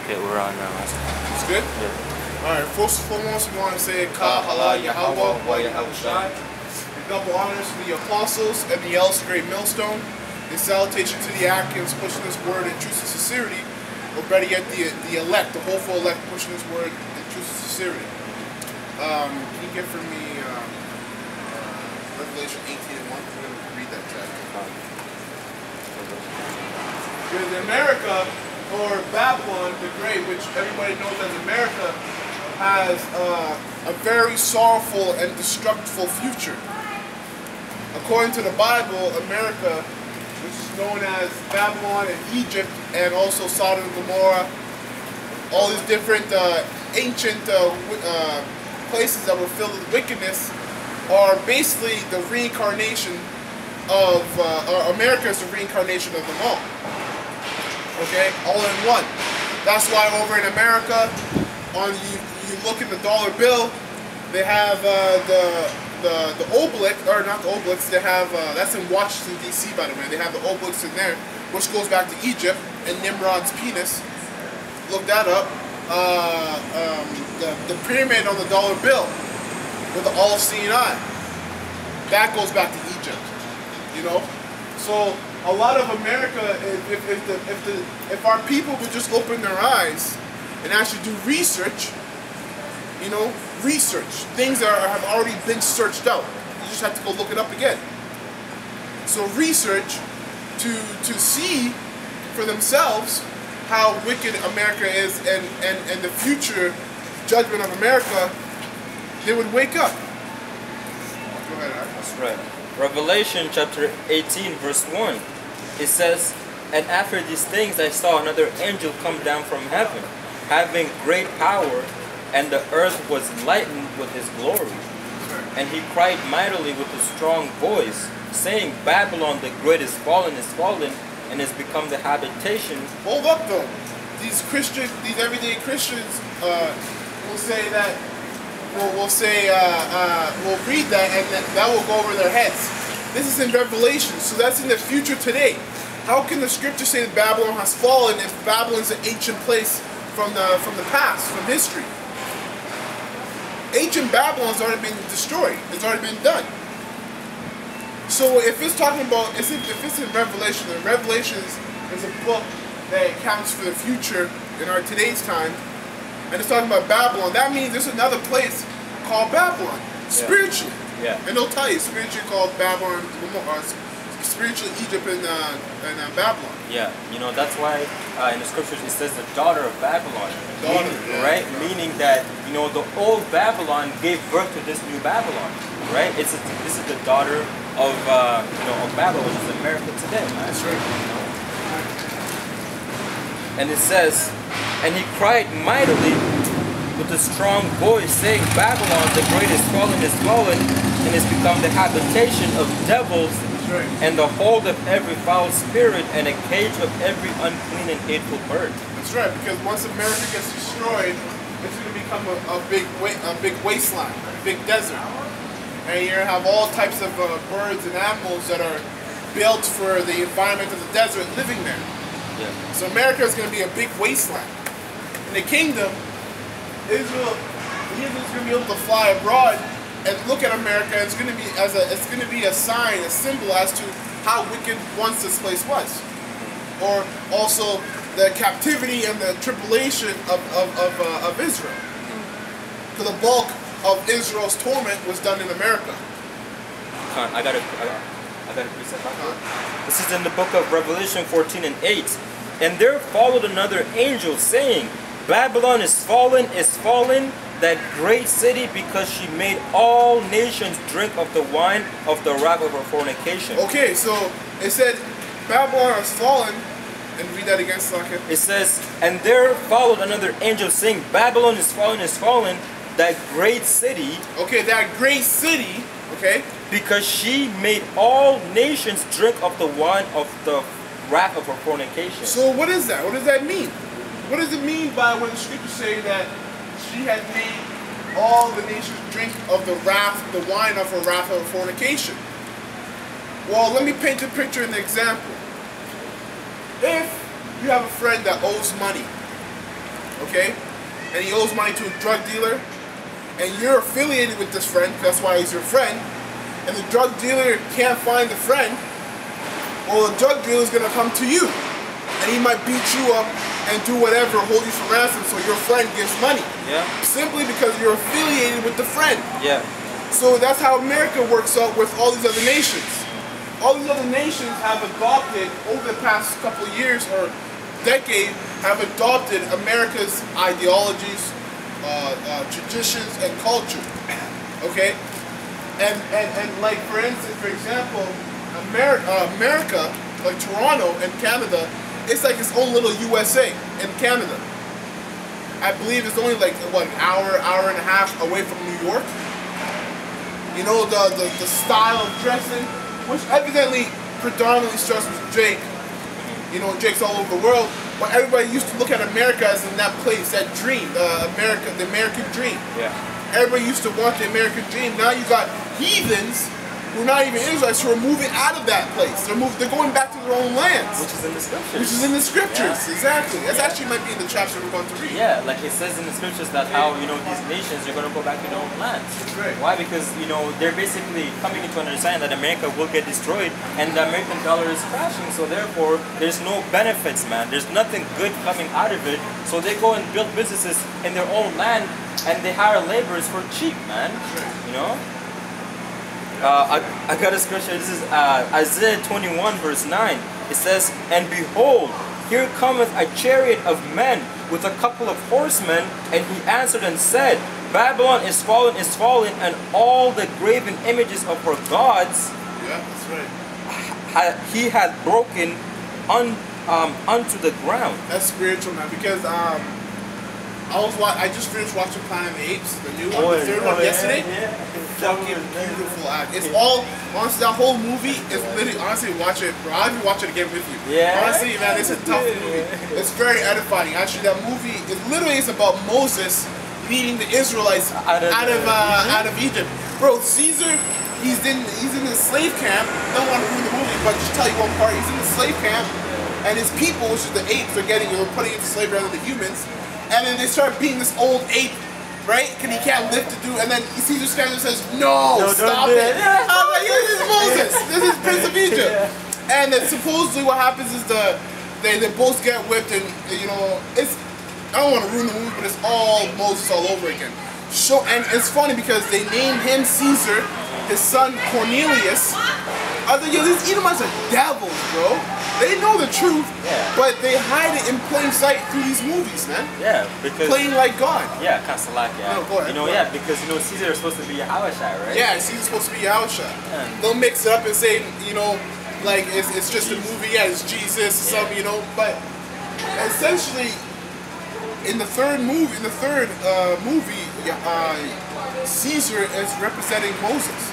Okay, we're on now. It's good? Yeah. Alright, first and foremost, we want to say Ka Hala Yahweh wa Yahushai. In double honors to the apostles and the elders of Great Millstone. In salutation to the Atkins pushing this word in truth and sincerity. Or better yet, the elect, the hopeful elect pushing this word in truth and sincerity. Can you get for me Revelation 18:1? We're going to read that chapter. Because America, or Babylon the Great, which everybody knows as America, has a very sorrowful and destructive future. According to the Bible, America, which is known as Babylon and Egypt, and also Sodom and Gomorrah, all these different ancient places that were filled with wickedness, are basically the reincarnation of, America is the reincarnation of them all. Okay, all in one. That's why over in America, you look at the dollar bill, they have the obelisk, or not the obelisk, they have, that's in Washington DC by the way, they have the obelisk in there, which goes back to Egypt and Nimrod's penis. Look that up. The pyramid on the dollar bill with the all-seeing eye, that goes back to Egypt, you know? So a lot of America, if our people would just open their eyes and actually do research, you know, things that have already been searched out. You just have to go look it up again. So research to see for themselves how wicked America is and the future judgment of America, they would wake up. Go ahead, Aaron. That's right. Revelation chapter 18 verse 1. It says, "And after these things I saw another angel come down from heaven, having great power, and the earth was lightened with his glory. And he cried mightily with a strong voice, saying, Babylon the great is fallen, and has become the habitation." Hold up though. These Christians, these everyday Christians will say that, we'll read that and that will go over their heads. This is in Revelation, so that's in the future today. How can the scripture say that Babylon has fallen if Babylon is an ancient place from the past, from history? Ancient Babylon has already been destroyed. It's already been done. So if it's talking about, if it's in Revelation, then Revelation is a book that accounts for the future in our today's time, and it's talking about Babylon, that means there's another place called Babylon, spiritually. Yeah. And they'll tell you, spiritually called Babylon, spiritually Egypt and Babylon. Yeah, you know, that's why in the scriptures it says the daughter of Babylon. Right? Meaning that, you know, the old Babylon gave birth to this new Babylon. Right? This is the daughter of, of Babylon, which is America today. That's right. You know? And it says, "And he cried mightily with a strong voice, saying, Babylon the great is fallen, and has become the habitation of devils, and the hold of every foul spirit, and a cage of every unclean and hateful bird." That's right, because once America gets destroyed, it's going to become a big wasteland, a big desert. And you're going to have all types of birds and animals that are built for the environment of the desert living there. Yeah. So America is going to be a big wasteland. In the kingdom, Israel's going to be able to fly abroad and look at America. And it's going to be a sign, a symbol as to how wicked once this place was, or also the captivity and the tribulation of Israel. So the bulk of Israel's torment was done in America. I got a precept on that. This is in the book of Revelation 14:8. "And there followed another angel, saying, Babylon is fallen, that great city, because she made all nations drink of the wine of the wrath of her fornication." Okay, so it said Babylon has fallen, and read that again, Slacker. It says, "And there followed another angel, saying, Babylon is fallen, that great city." Okay, that great city, okay? "Because she made all nations drink of the wine of the wrath of her fornication." So what is that? What does that mean? What does it mean by when the scriptures say that she had made all the nations drink of the wine of her wrath of her fornication? Well, let me paint a picture and an example. If you have a friend that owes money, okay? And he owes money to a drug dealer, and you're affiliated with this friend, that's why he's your friend, and the drug dealer can't find the friend, well, the drug dealer is going to come to you, and he might beat you up and do whatever, hold you for ransom, so your friend gives money. Yeah. Simply because you're affiliated with the friend. Yeah. So that's how America works out with all these other nations. All these other nations have adopted, over the past couple of years or decade, have adopted America's ideologies, traditions, and culture. Okay? And like, for instance, for example, America, like Toronto and Canada, it's like its own little USA in Canada. I believe it's only like, what, an hour and a half away from New York. You know, the style of dressing, which evidently predominantly starts with Drake. You know, Drake's all over the world, but everybody used to look at America as in that place, that dream, the American dream. Yeah. Everybody used to want the American dream. Now you got heathens who are not even Israelites who are moving out of that place. They're going back to their own lands. Which is in the scriptures. Which is in the scriptures, Yeah. exactly. That's actually might be in the chapter we're going to read. Yeah, like it says in the scriptures that how, you know, these nations are going to go back to their own lands. Right. Why? Because, you know, they're basically coming into understanding that America will get destroyed and the American dollar is crashing, so therefore there's no benefits, man. There's nothing good coming out of it, so they go and build businesses in their own land and they hire laborers for cheap, man. You know? I got a scripture. This is Isaiah 21 verse 9. It says, "And behold, here cometh a chariot of men with a couple of horsemen, and he answered and said, Babylon is fallen, and all the graven images of her gods Yeah, that's right. he hath broken unto the ground." That's spiritual, man, because I just finished watching Planet of the Apes, the new one, the third one yesterday. Fucking beautiful act. It's all, honestly, that whole movie is literally, honestly, watch it, bro. I'll even watch it again with you. Yeah. Honestly, man, it's a tough movie. It's very edifying. Actually, that movie, it literally is about Moses leading the Israelites out of Egypt. Bro, Caesar, he's in the slave camp. I don't want to ruin the movie, but just tell you one part. He's in the slave camp, and his people, which is the apes, are putting into slavery rather than the humans. And then they start beating this old ape, right? Because he can't lift to do, and then Caesar stands and says, "No, stop it!" I was like, "This is Moses. This is Prince of Egypt." And then supposedly what happens is they both get whipped, and you know, I don't want to ruin the movie, but it's all Moses all over again. And it's funny because they named him Caesar, his son Cornelius. I was like, yo, these Edomites are devils, bro. They know the truth, but they hide it in plain sight through these movies, man. Yeah, because playing like God. Yeah, kind of like, yeah. No, go ahead, you know, yeah, because you know Caesar is supposed to be Yahushua, right? Yeah, Caesar's supposed to be Yahushua. They'll mix it up and say, you know, like it's just a movie. Yeah, it's Jesus, some, you know. But essentially, in the third movie, Caesar is representing Moses.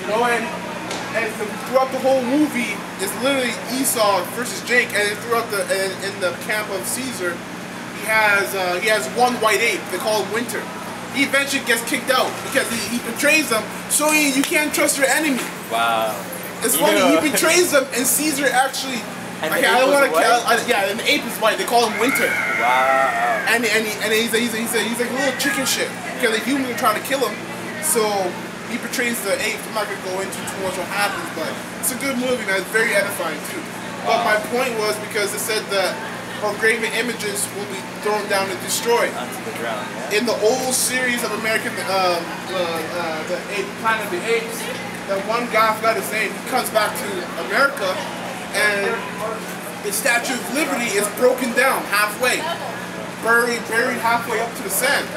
You know, and throughout the whole movie, it's literally Esau versus Jake, and throughout in the camp of Caesar, he has one white ape. They call him Winter. He eventually gets kicked out because he betrays them. So you can't trust your enemy. Wow. It's funny. He betrays them, and Caesar actually. And okay, I don't want to. Yeah, and the ape is white. They call him Winter. Wow. And he's like a little chicken shit because the humans are trying to kill him. So he portrays the ape. I'm not gonna go into too much what happens, but it's a good movie, man. It's very edifying too. But my point was because it said that her graven images will be thrown down and destroyed. Onto the ground. Yeah. In the old series of American, the Planet of the Apes, that one guy, I forgot his name, he comes back to America, and the Statue of Liberty is broken down halfway, buried halfway up to the sand.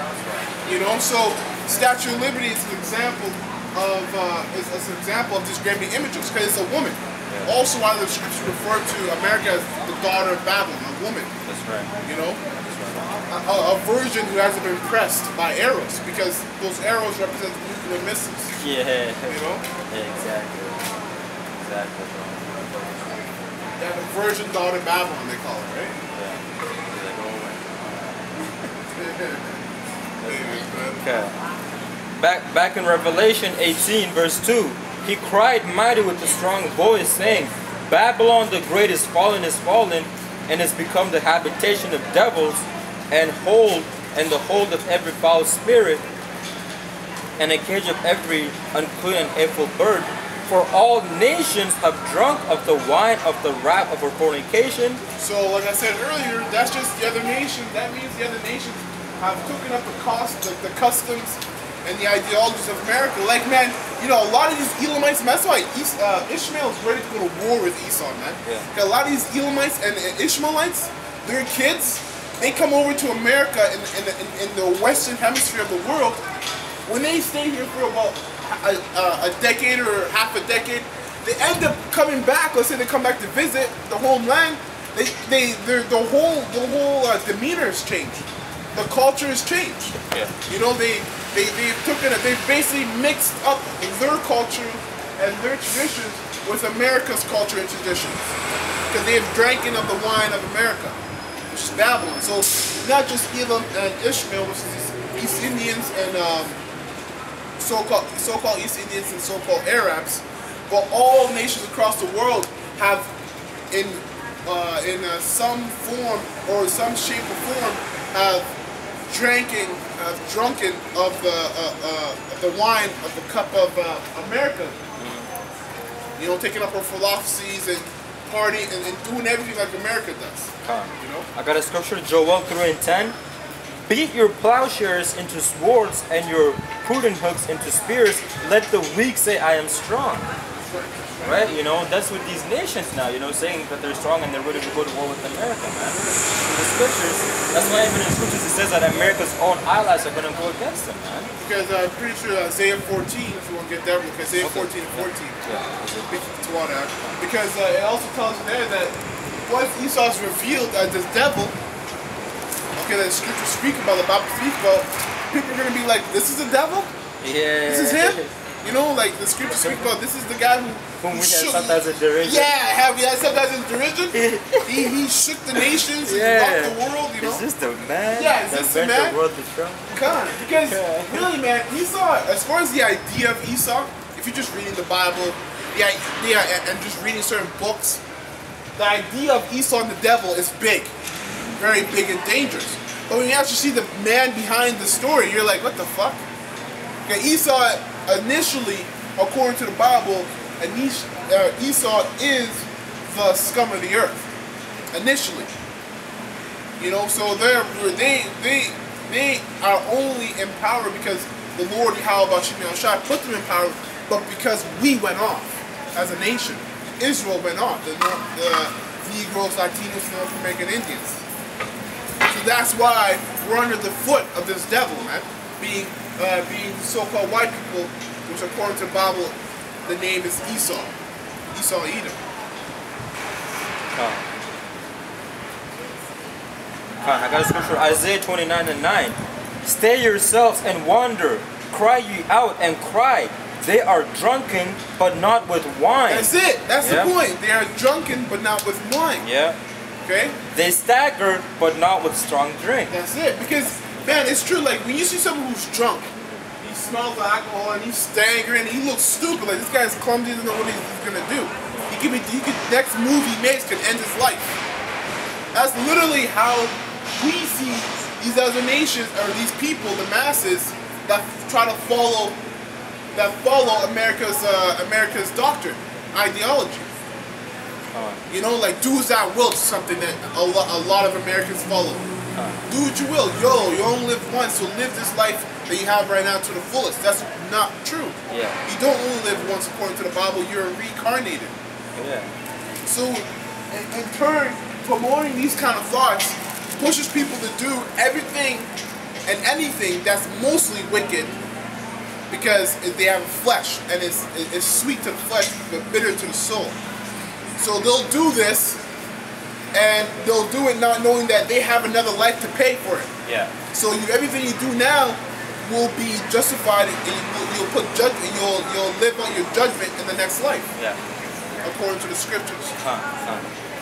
You know, so Statue of Liberty is an example of these graven images because it's a woman. Yeah. Also, why the scripture referred to America as the daughter of Babylon, a woman. That's right. You know, that's right. A virgin who hasn't been pressed by arrows because those arrows represent nuclear missiles. Yeah. You know. Yeah, exactly. Exactly. Yeah, the virgin daughter of Babylon, they call it, right? Yeah. Okay. Back in Revelation 18, verse 2, he cried mighty with a strong voice, saying, Babylon the great is fallen, and is become the habitation of devils, and the hold of every foul spirit, and a cage of every unclean and hateful bird. For all nations have drunk of the wine of the wrath of her fornication. So, like I said earlier, that's just the other nations. That means the other nations have taken up the customs and the ideologies of America. Like, man, you know, a lot of these Elamites, that's why Ishmael is ready to go to war with Esau, man. Yeah. A lot of these Elamites and Ishmaelites, their kids, they come over to America in the Western Hemisphere of the world. When they stay here for about a decade or half a decade, they end up coming back. Let's say they come back to visit the homeland. The whole demeanor has changed. The culture has changed. Yeah. You know, they basically mixed up their culture and their traditions with America's culture and traditions, because they have drinking of the wine of America, which is Babylon. So not just Elam and Ishmael, which is East Indians and so-called East Indians and so-called Arabs, but all nations across the world have, in some form or some shape or form, have drunken of the wine of the cup of America. You know, taking up our philosophies and partying and doing everything like America does. You know? I got a scripture, Joel 3:10. Beat your plowshares into swords and your pruning hooks into spears. Let the weak say, I am strong. Right? You know, that's with these nations now, you know, saying that they're strong and they're ready to go to war with America, man. The scriptures, that's why even in the scriptures it says that America's own allies are going to go against them, man. Because I'm pretty sure Isaiah 14, if you want to get that, because Isaiah 14 and 14. Yeah. Because it also tells you there that once Esau is revealed as this devil, okay, that the scriptures speak about, the Bible speaks about, people are going to be like, this is the devil? Yeah. This is him? You know, like the scriptures speak about, this is the guy whom we have sometimes in derision. Yeah, we had sometimes in derision. he shook the nations, he rocked the world, you know. Is this the man? Yeah, is this the man? The world to Trump? Come on, because really, man, Esau, as far as the idea of Esau, if you're just reading the Bible, and just reading certain books, the idea of Esau and the devil is big. Very big and dangerous. But when you actually see the man behind the story, you're like, what the fuck? Okay, Esau initially, according to the Bible, Esau is the scum of the earth. Initially. You know, so they are only in power because the Lord Yahweh Shai put them in power, but because we went off as a nation. Israel went off. The Negroes, Latinos, North American Indians. So that's why we're under the foot of this devil, man. Being so-called white people, which according to the Bible, the name is Esau. Esau Edom. I got a scripture, Isaiah 29:9. Stay yourselves and wander. Cry ye out and cry. They are drunken, but not with wine. That's it. That's the point. They are drunken, but not with wine. Yeah. Okay? They stagger, but not with strong drink. That's it. Because, man, it's true. Like, when you see someone who's drunk, he smells the alcohol and he's staggering, he looks stupid. Like, this guy's clumsy, doesn't know what he's going to do. Next move he makes could end his life. That's literally how we see these other nations, or these people, the masses, that try to follow America's doctrine, ideology. You know, like do as thou wilt, something that a lot of Americans follow. Do what you will. You only live once, so live this life that you have right now to the fullest. That's not true. Yeah. You don't only live once according to the Bible, you're reincarnated. Yeah. So, in turn, promoting these kind of thoughts pushes people to do everything and anything that's mostly wicked, because they have flesh, and it's sweet to the flesh but bitter to the soul. So they'll do this, and they'll do it not knowing that they have another life to pay for it. Yeah. So everything you do now will be justified, and you'll put judgment. You'll live out your judgment in the next life. Yeah. According to the scriptures.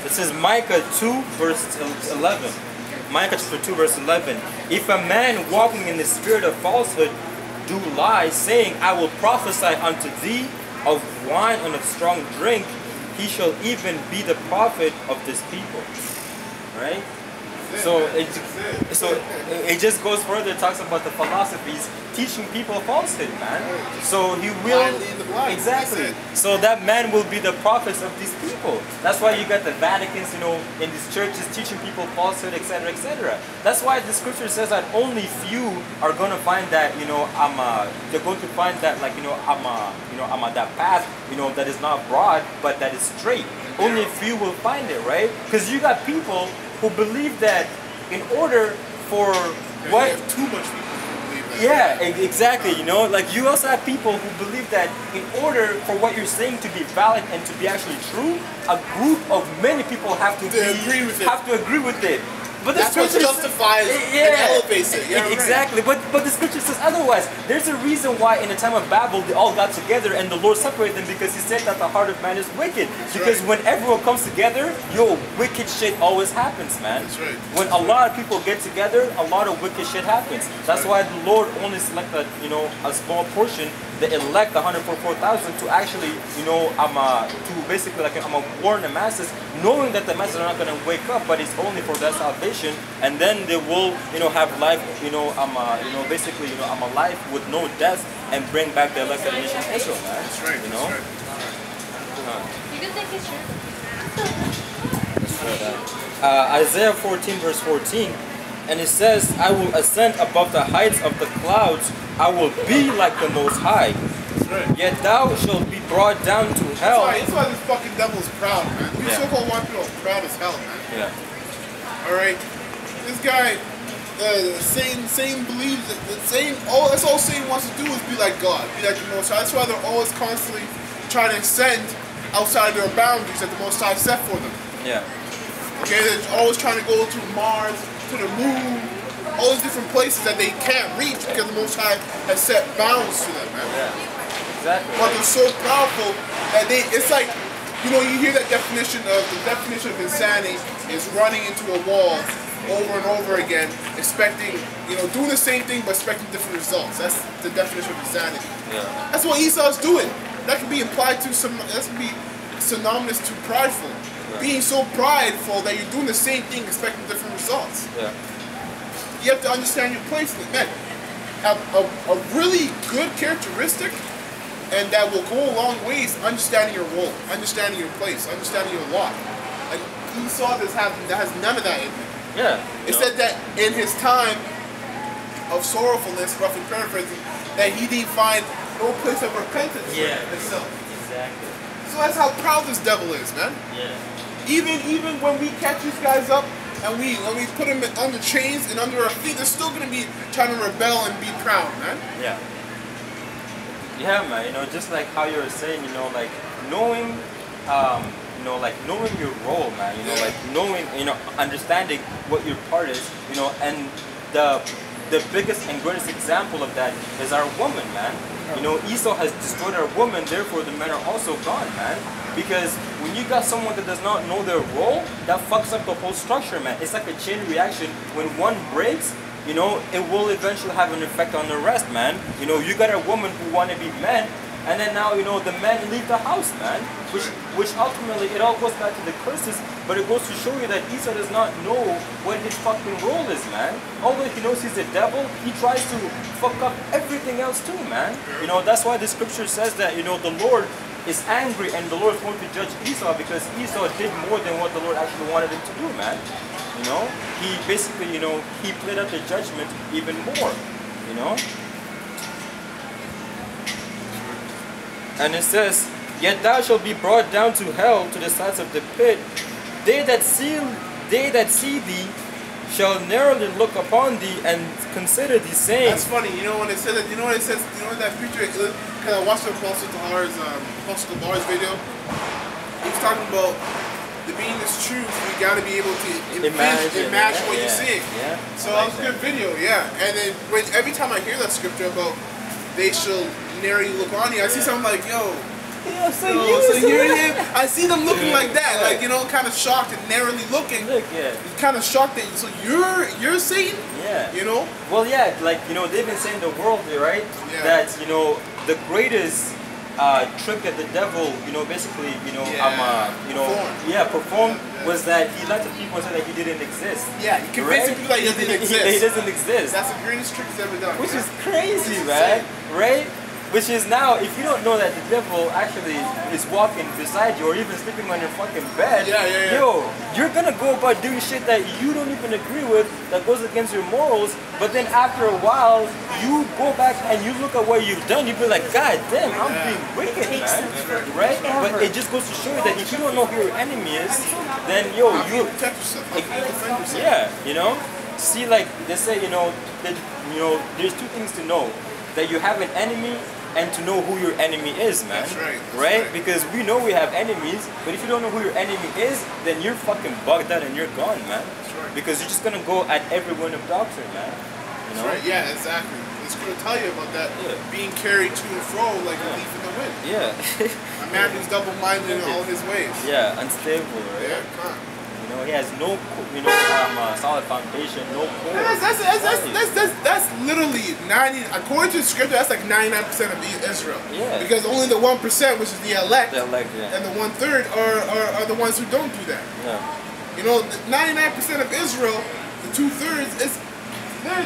This is Micah 2 verse 11. Micah chapter 2 verse 11. If a man walking in the spirit of falsehood do lie, saying, I will prophesy unto thee of wine and of strong drink, he shall even be the prophet of this people. right? That's So man. it, That's so it just goes further. It talks about the philosophies teaching people falsehood, man. So he will Blind leading the blind, exactly. that's it. So that man will be the prophets of these people. That's why you got the Vatican's, in these churches teaching people falsehood, etc., etc. That's why the scripture says that only few are going to find that, they're going to find that, like, I'm that path, that is not broad, but that is straight. Only few will find it, right? Because you got people who believe that in order for what? You have too much people who believe that. Yeah, exactly. Like you also have people who believe that in order for what you're saying to be valid and to be actually true, a group of many people have to agree with it. Have to agree with it. But the That's what scripture justifies and elevates it. Yeah, right. exactly. But the scripture says otherwise. There's a reason why in the time of Babel they all got together and the Lord separated them, because He said that the heart of man is wicked. Because when everyone comes together, wicked shit always happens, man. That's right. When a lot of people get together, a lot of wicked shit happens. That's why the Lord only selected, a small portion, the elect, 144,000, to actually, to basically warn the masses, knowing that the masses are not going to wake up, but it's only for their salvation, and then they will, have life, basically, I'm alive with no death, and bring back the elected nation of Israel, man. That's right. You know? That's right. You can take a shirt. Isaiah 14 verse 14, and it says, I will ascend above the heights of the clouds, I will be like the Most High, That's right. yet thou shalt be brought down to hell. That's why this fucking devil's proud, man. These Yeah. so-called white people are proud as hell, man. Yeah. Alright? This guy, Satan believes that that's all Satan wants to do is be like God, be like the Most High. That's why they're always constantly trying to ascend outside their boundaries that the Most High set for them. Yeah. Okay, they're always trying to go to Mars, to the moon, all these different places that they can't reach because the Most High has set bounds to them, man. Yeah. Exactly. But they're so powerful that it's like, you hear that definition of insanity is running into a wall over and over again, expecting, doing the same thing but expecting different results. That's the definition of insanity. Yeah. That's what Esau's doing. That can be implied to that can be synonymous to prideful. Right. Being so prideful that you're doing the same thing expecting different results. Yeah. You have to understand your place in it. Man, a really good characteristic, and that will go a long ways, understanding your role, understanding your place, understanding your lot. Like Esau that has none of that in him. Yeah. It said that in his time of sorrowfulness, roughly paraphrasing, that he didn't find no place of repentance for himself. Exactly. So that's how proud this devil is, man. Yeah. Even when we catch these guys up and we put them under chains and under our feet, they're still gonna be trying to rebel and be proud, man. Yeah. Yeah, man. Just like how you were saying, like knowing, knowing your role, man. Like knowing, understanding what your part is, and the biggest and greatest example of that is our woman, man. Esau has destroyed our woman, therefore the men are also gone, man. Because when you got someone that does not know their role, that fucks up the whole structure, man. It's like a chain reaction. When one breaks, it will eventually have an effect on the rest, man. You got a woman who want to be men, and then now, the men leave the house, man. Which ultimately, it all goes back to the curses, but it goes to show you that Esau does not know what his fucking role is, man. Although he knows he's the devil, he tries to fuck up everything else too, man. That's why the scripture says that, the Lord is angry and the Lord is going to judge Esau because Esau did more than what the Lord actually wanted him to do, man. He basically, he played out the judgment even more, And it says, yet thou shalt be brought down to hell, to the sides of the pit. They that see thee shall narrowly look upon thee and consider thee, saying. That's funny. When it says that. What it says. That preacher. Because I watched Apostle Tahar's video. He's talking about the being this truth. You got to be able to imagine what you're seeing. Yeah. So that was a good video. Yeah. And then every time I hear that scripture about they shall narrowly look on you, I see something like, yo. So here it is. I see them looking like that, like kind of shocked and narrowly looking. Look, yeah. Kind of shocked that. So you're Satan. Yeah. Well, yeah. Like they've been saying the world, right? Yeah. That the greatest trick that the devil, basically, Performed. performed was that he lied to people and said that he didn't exist. Yeah, he convinced people that he doesn't exist. He doesn't exist. That's the greatest trick he's ever done. Which man. is crazy, It's man. insane. Right? Which is now, if you don't know that the devil actually is walking beside you or even sleeping on your fucking bed, Yeah. yo, you're gonna go about doing shit that you don't even agree with, that goes against your morals, but then after a while, you go back and you look at what you've done, you be like, God damn, I'm being wicked, man. Right? But it just goes to show you that if you don't know who your enemy is, then, yo, How can you... you protect yourself? How can you defend yourself? Yeah, See, like, they say, that, there's two things to know. That you have an enemy and to know who your enemy is, man. That's right. Right? Because we know we have enemies, but if you don't know who your enemy is, then you're fucking bugged out and you're gone, man. That's right. Because you're just gonna go at every wind of doctrine, man. That's right. Yeah, exactly. It's going to tell you about that being carried to and fro like a leaf in the wind. Yeah. A man who's double-minded in all his ways. Yeah, unstable, right? Yeah, come on. He has no, solid foundation, no core. That's literally 90. According to the scripture, that's like 99% of Israel. Yeah. Because only the 1%, which is the elect, The elect, yeah. and the 1/3 are the ones who don't do that. Yeah. 99% of Israel, the 2/3 is. They're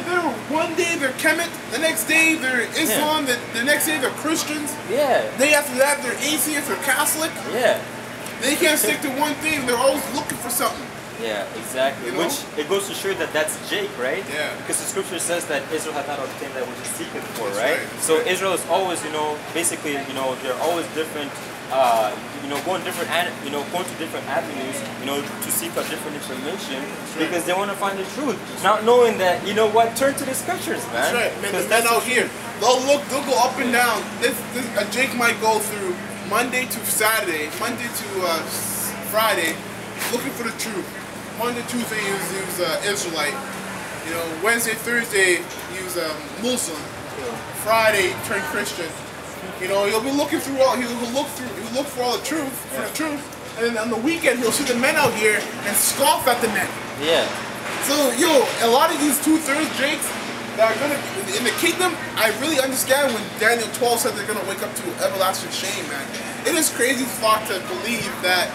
one day they're Kemet, the next day they're Islam, the next day they're Christians. Yeah. Day after that they're atheists or Catholic. Yeah. They can't stick to one thing. They're always looking for something. Yeah, exactly. You know? Which it goes to show that that's Jake, right? Yeah. Because the scripture says that Israel had not obtained that which is seeking for, That's right? right. So Israel is always, basically, they're always different, going different, going to different avenues, to seek out different information because they want to find the truth, not knowing that, turn to the scriptures, man. That's right, man. The 'Cause men that's out here, they'll go up and down. Jake might go through Monday to Saturday, Monday to Friday, looking for the truth. Monday, Tuesday, he was Israelite. Wednesday, Thursday, he was Muslim. Friday, he turned Christian. He'll be looking through all. He'll look for all the truth, and then on the weekend he'll see the men out here and scoff at the men. Yeah. So, a lot of these 2/3 Jakes that are gonna be in the kingdom, I really understand when Daniel 12 said they're gonna wake up to everlasting shame, man. It is crazy thought to believe that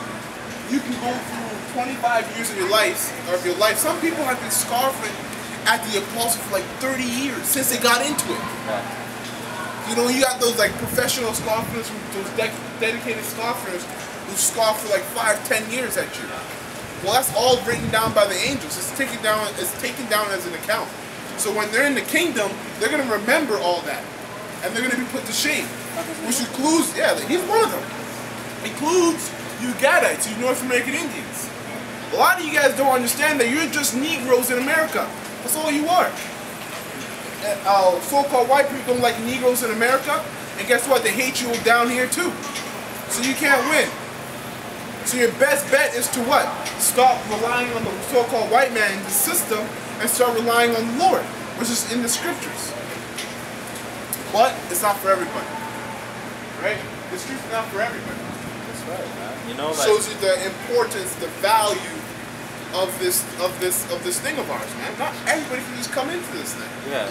you can go through 25 years of your life. Some people have been scoffing at the apostle for like 30 years since they got into it. Yeah. You got those like professional scoffers, those dedicated scoffers who scoff for like 5-10 years at you. Well, that's all written down by the angels. It's taken down as an account. So when they're in the kingdom, they're gonna remember all that, and they're gonna be put to shame. Which includes, he's one of them. Includes you Gadites, you North American Indians. A lot of you guys don't understand that you're just Negroes in America. That's all you are. So-called white people don't like Negroes in America, and guess what? They hate you down here too. So you can't win. So your best bet is to what? Stop relying on the so-called white man in the system and start relying on the Lord, which is in the scriptures. But it's not for everybody, right? The truth is not for everybody. That's right, man. Shows you the importance, the value of this thing of ours, man. Not everybody can just come into this thing. Yeah,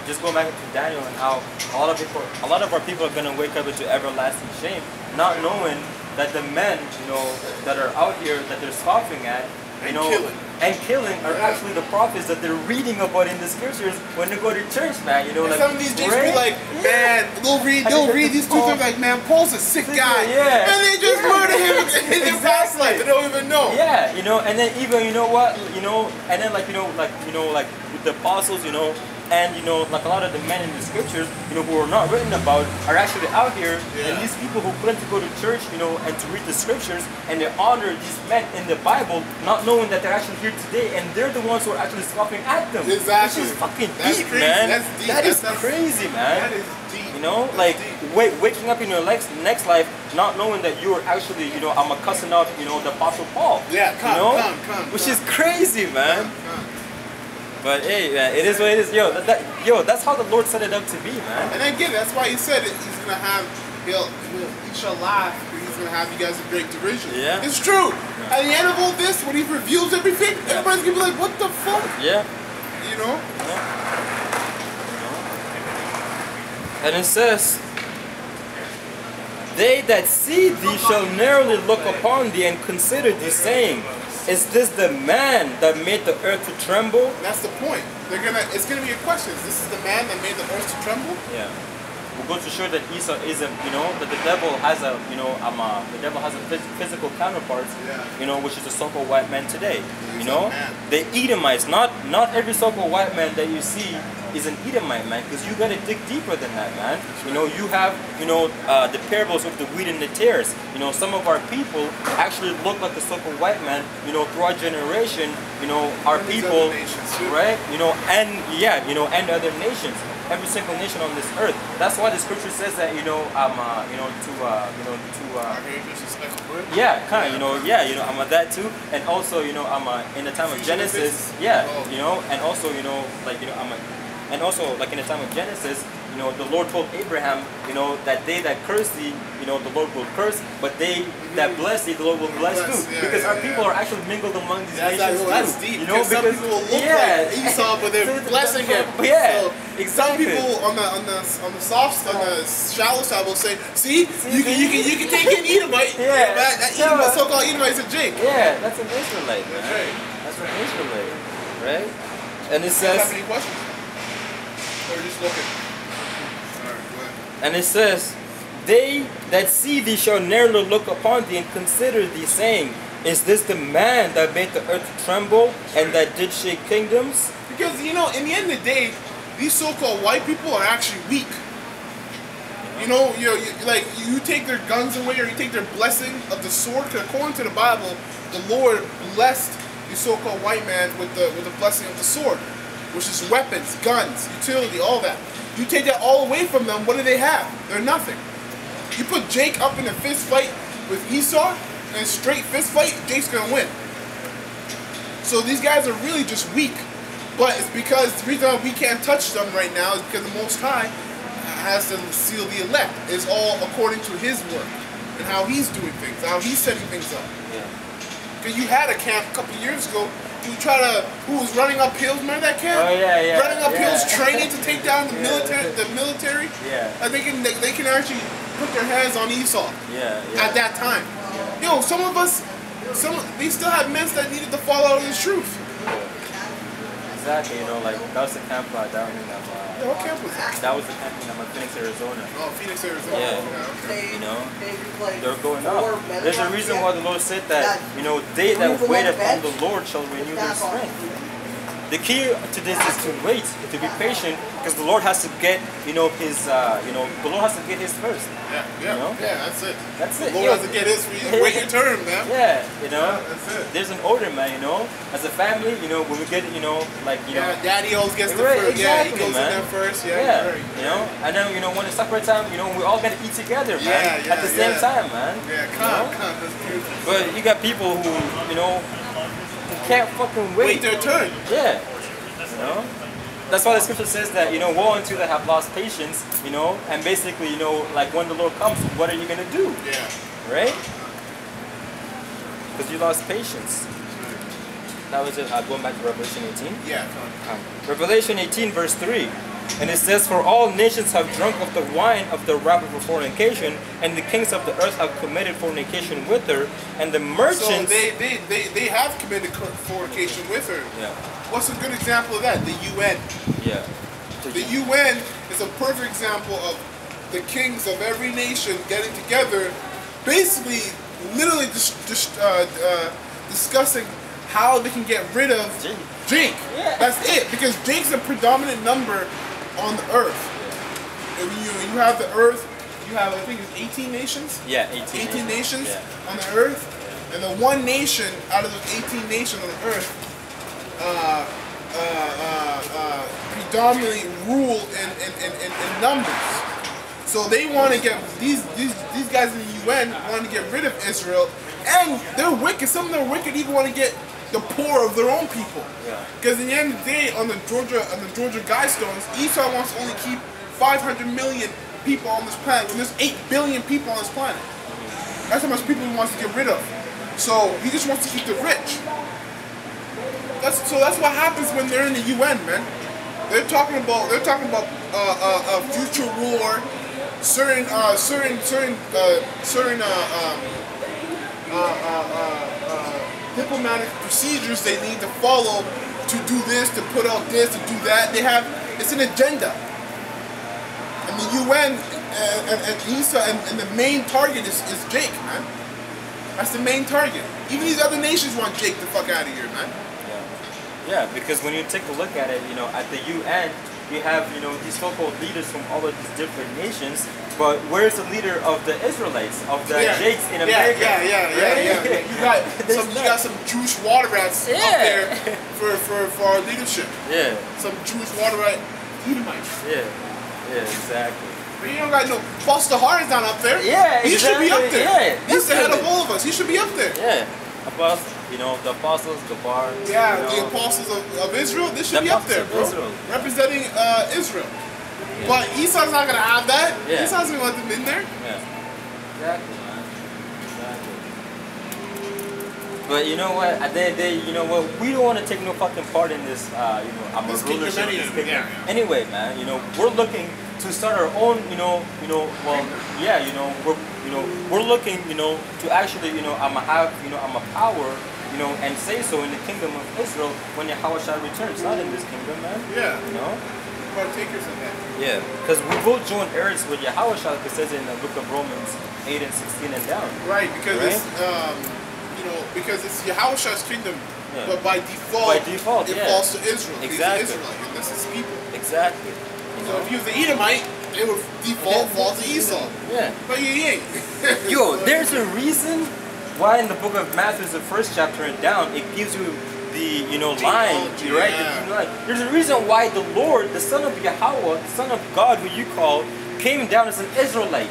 just going back to Daniel and how a lot of our people are gonna wake up into everlasting shame, not knowing that the men, that are out here that they're scoffing at, and killing are actually the prophets that they're reading about in the scriptures when they go to church, man. And some of these Jakes be like, man, they'll read these two things like, man, Paul's a sick guy, and they just murder him in their past life. They don't even know. Yeah, and then even and then like with the apostles, and like a lot of the men in the scriptures, who are not written about, are actually out here, and these people who plan to go to church, and to read the scriptures, and they honor these men in the Bible, not knowing that they're actually here today, and they're the ones who are actually scoffing at them. Exactly. Which is fucking That's deep, crazy. man. That's deep. That is That's crazy, man. That is deep. Like That's deep. waking up in your next life, not knowing that you are actually, I'm a cousin of, the Apostle Paul. Yeah, which is crazy, man. But hey, man, it is what it is. That's how the Lord set it up to be, man. And again, that's why he said it. He's gonna have, he shall laugh, but he's gonna have you guys in great derision. Yeah. It's true. Yeah. At the end of all this, when he reveals everything, everybody's gonna be like, what the fuck? Yeah. And it says, They that see thee shall narrowly look upon thee and consider thee, saying, is this the man that made the earth to tremble? And that's the point. It's gonna be a question. Is this the man that made the earth to tremble? Yeah. We'll go to show that Esau isn't, that the devil has a, the devil has a physical counterpart, which is the so-called white man today. The Edomites, not every so-called white man that you see is an Edomite, man, because you gotta dig deeper than that, man. You have, the parables of the wheat and the tares. Some of our people actually look like the so-called white man, through our generation, our people, right? And other nations. Every single nation on this earth. That's why the scripture says that I'm that too, and also I'm in the time of Genesis, and also and also like in the time of Genesis, the Lord told Abraham, that they that curse thee, the Lord will curse, but they that bless thee, the Lord will bless too. Because our people are actually mingled among these nations too. That's deep. Because some people will look like Esau, but they're blessing him. Yeah, so exactly. Some people on the shallow side will say, see, you can take an Edomite. That so-called Edomite's a jink. Yeah, that's an Israelite, man. That's an Israelite, right? And it says. Do you have any questions? Or just looking? And it says, they that see thee shall narrowly look upon thee and consider thee, saying, is this the man that made the earth tremble and that did shake kingdoms? Because, in the end of the day, these so-called white people are actually weak. You take their guns away, or you take their blessing of the sword, because according to the Bible, the Lord blessed the so-called white man with the blessing of the sword, which is weapons, guns, utility, all that. You take that all away from them, what do they have? They're nothing. You put Jake up in a fist fight with Esau, and a straight fist fight, Jake's gonna win. So these guys are really just weak. But it's because the reason why we can't touch them right now is because the Most High has to seal the elect. It's all according to his work and how he's doing things, how he's setting things up. Because you had a camp a couple years ago. Who was running up hills? Remember that camp? Oh yeah. Running up hills, training to take down the military. And they can actually put their hands on Esau. At that time. Some of us, they still had men that needed to fall out of the truth. Exactly. Like that was the camp down in what camp was that? That was the camp in Phoenix, Arizona. Oh, Phoenix, Arizona. Okay. They're going up. There's a reason why the Lord said that, they that wait upon the Lord shall renew their strength. The key to this is to wait, to be patient, because the Lord has to get, the Lord has to get his first. Yeah, that's it. That's the it. Lord has to get his. Wait your turn, man. That's it. There's an order, man. As a family, when we get, Daddy always gets the first. Exactly, he goes in there first. And then when it's supper time, we all gotta eat together, man. At the same time, man. Come. That's beautiful. But you got people who, can't fucking wait. Wait their turn. That's why the scripture says that, woe unto that have lost patience, and basically, like when the Lord comes, what are you gonna do? Right? Because you lost patience. That was it. Going back to Revelation 18. Revelation 18 verse 3. And it says, for all nations have drunk of the wine of the wrath of her fornication, and the kings of the earth have committed fornication with her, and the merchants... So they have committed fornication with her. What's a good example of that? The UN. The UN is a perfect example of the kings of every nation getting together, basically, literally discussing how they can get rid of Jake. That's it, because Jake's a predominant number on the earth. You have the earth, you have, I think it's 18 nations? 18 nations on the earth, and the one nation out of those 18 nations on the earth predominantly rule in numbers. So they want to get, these guys in the UN want to get rid of Israel, and they're wicked. Some of them are wicked, even want to get the poor of their own people. Because in the end of the day, on the Georgia Guidestones, Esau wants to only keep 500 million people on this planet, when there's 8 billion people on this planet. That's how much people he wants to get rid of. So he just wants to keep the rich. So that's what happens when they're in the UN, man. They're talking about a future war, certain diplomatic procedures they need to follow to do this, to put out this, to do that. It's an agenda. And the UN and ESA and the main target is Jake, man. That's the main target. Even these other nations want Jake the fuck out of here, man. Yeah, because when you take a look at it, at the UN, you have, these so-called leaders from all of these different nations, but where's the leader of the Israelites, of the Jakes in America? Yeah. You got some Jewish water rats up there for our leadership. Yeah. Some Jewish water rat Edomites. Yeah, exactly. But you don't got no Buster Hart is not up there. Yeah, he should be up there. Yeah, he's the head of all of us. He should be up there. Yeah. The apostles, the bar. Yeah, the apostles of Israel, they should be up there, bro. Representing Israel. Yeah. But Esau's not going to have that. Yeah. Esau's going to let them in there. Yeah. Exactly, man. Exactly. But you know what? At the end of the day, we don't want to take no fucking part in this, I'm a rulership. Anyway, man, we're looking to start our own, we're looking, to actually, I'm a power, and say so in the kingdom of Israel when Yahweh shall return. It's not in this kingdom, man. Yeah. Partakers in that. Yeah, because we will join heirs with Yahweh shall, it says in the book of Romans 8 and 16 and down. Right, because it's, because it's Yahweh shall's kingdom, but by default, it falls to Israel. Exactly. He's an Israelite, and this is people. Exactly. So if he was the Edomite, it would default fall to Esau. Yeah. But he ain't. Yo, there's a reason why in the book of Matthew, the first chapter and down, it gives you the line, right? Yeah. There's a reason why the Lord, the Son of Yahweh, the Son of God, who you call, came down as an Israelite.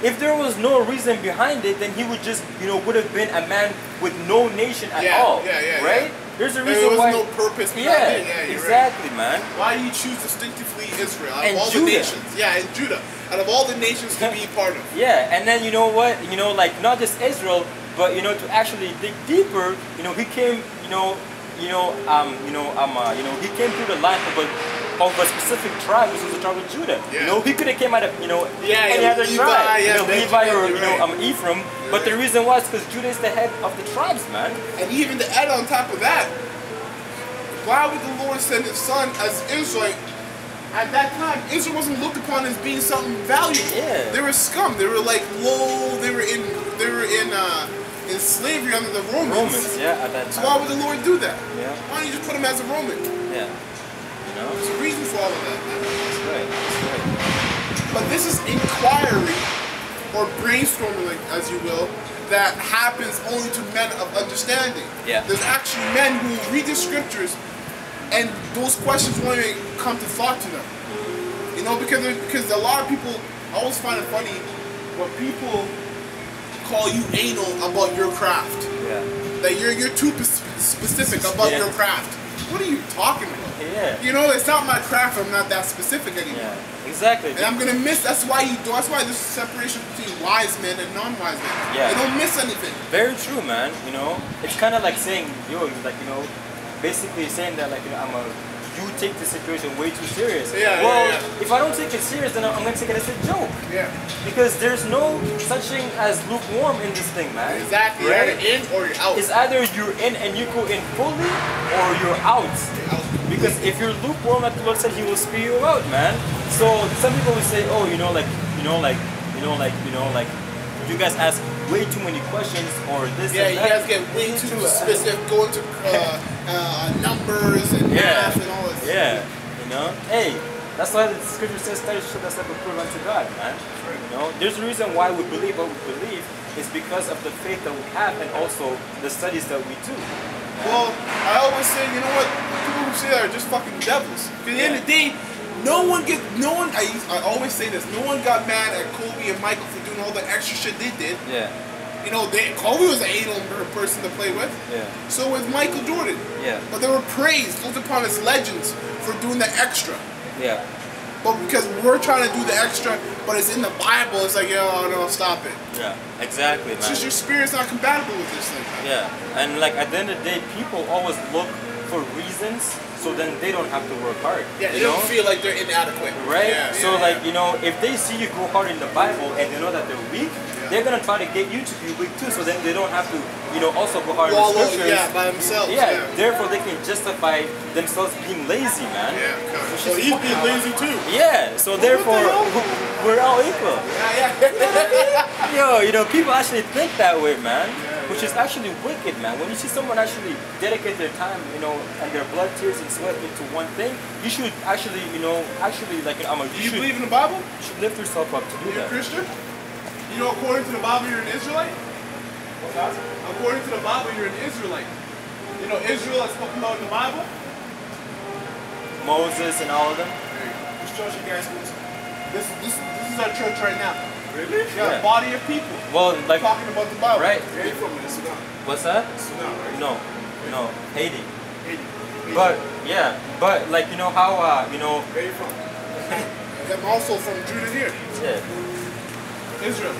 If there was no reason behind it, then he would just, would have been a man with no nation at all, right? There's a reason why. There was no purpose behind it. Yeah, exactly, right. Man. Why do you choose distinctively Israel out and of all Judah. the nations? Yeah, and Judah. Out of all the nations to be part of. Yeah, and then you know what? Not just Israel, but to actually dig deeper, he came, he came through the line of a specific tribe, which was the tribe of Judah. Yeah. He could have came out of any other tribe, Levi or Ephraim. But the reason was because Judah is the head of the tribes, man. And even to add on top of that, why would the Lord send His Son as Israelite? At that time, Israel wasn't looked upon as being something valuable. Yeah. They were scum. They were like low. They were in slavery under the Romans. At that time. So why would the Lord do that? Yeah. Why don't you just put him as a Roman? Yeah. There's a reason for all of that, man. That's right. But this is inquiry or brainstorming, as you will, that happens only to men of understanding. Yeah. There's actually men who read the scriptures and those questions won't even come to thought to them. Because a lot of people, I always find it funny when people call you anal about your craft. Yeah. That you're too specific about your craft. What are you talking about? Yeah. It's not my craft. I'm not that specific anymore. Yeah. Exactly. And I'm gonna miss. That's why there's a separation between wise men and non-wise men. Yeah. They don't miss anything. Very true, man. It's kind of like saying, basically saying that you take the situation way too serious. If I don't take it serious, then I'm gonna take it as a joke. Yeah. Because there's no such thing as lukewarm in this thing, man. Exactly. Right? You're in or you're out. It's either you're in and you go in fully, or you're out. Because if you're lukewarm, like the Lord said, He will spew you out, man. So some people will say, oh, you guys ask way too many questions, or this. Yeah, and you that. guys get way too specific, go into numbers and math and all this. Yeah, Hey, that's why the scripture says, "Study show thyself approved unto God," man. There's a reason why we believe what we believe. Is because of the faith that we have and also the studies that we do. Well, I always say, you know what? People who say that are just fucking devils. Because at the end of the day, I always say this, no one got mad at Kobe and Michael for doing all the extra shit they did. Yeah. Kobe was an anal person to play with. Yeah. So was Michael Jordan. Yeah. But they were praised, looked upon as legends for doing the extra. Yeah. But because we're trying to do the extra, but it's in the Bible, it's like, no, stop it. Yeah, exactly, man. It's just your spirit's not compatible with this thing. Yeah, and at the end of the day, people always look for reasons, so then they don't have to work hard. Yeah, they you know? don't feel like they're inadequate. Right? Yeah, So yeah, like, yeah. you know, if they see you go hard in the Bible and they know that they're weak, they're gonna try to get you to be weak too, so then they don't have to, you know, also go hard in the Wallow, scriptures. yeah, by themselves. Yeah, therefore they can justify themselves being lazy, man. Yeah, so he's being lazy too. Yeah, so therefore we're all equal. Yeah. Yo, you know, people actually think that way, man. Which is actually wicked, man. When you see someone actually dedicate their time, you know, and their blood, tears, and sweat into one thing, you should actually, you know, like, Do you believe in the Bible? you should lift yourself up to do You're a that. Christian? You know, according to the Bible, you're an Israelite? According to the Bible, you're an Israelite. You know, Israel is spoken about in the Bible? Moses and all of them. Which church you guys go to? This is our church right now. Really? Yeah. Yeah, body of people. Well, like, Talking about the Bible. right? Where are you from? In Sudan. What's that? Sudan, right? No, Haiti. Haiti. But yeah, but like, you know how you know, Where are you from? I'm also from Judah here. yeah, Israel.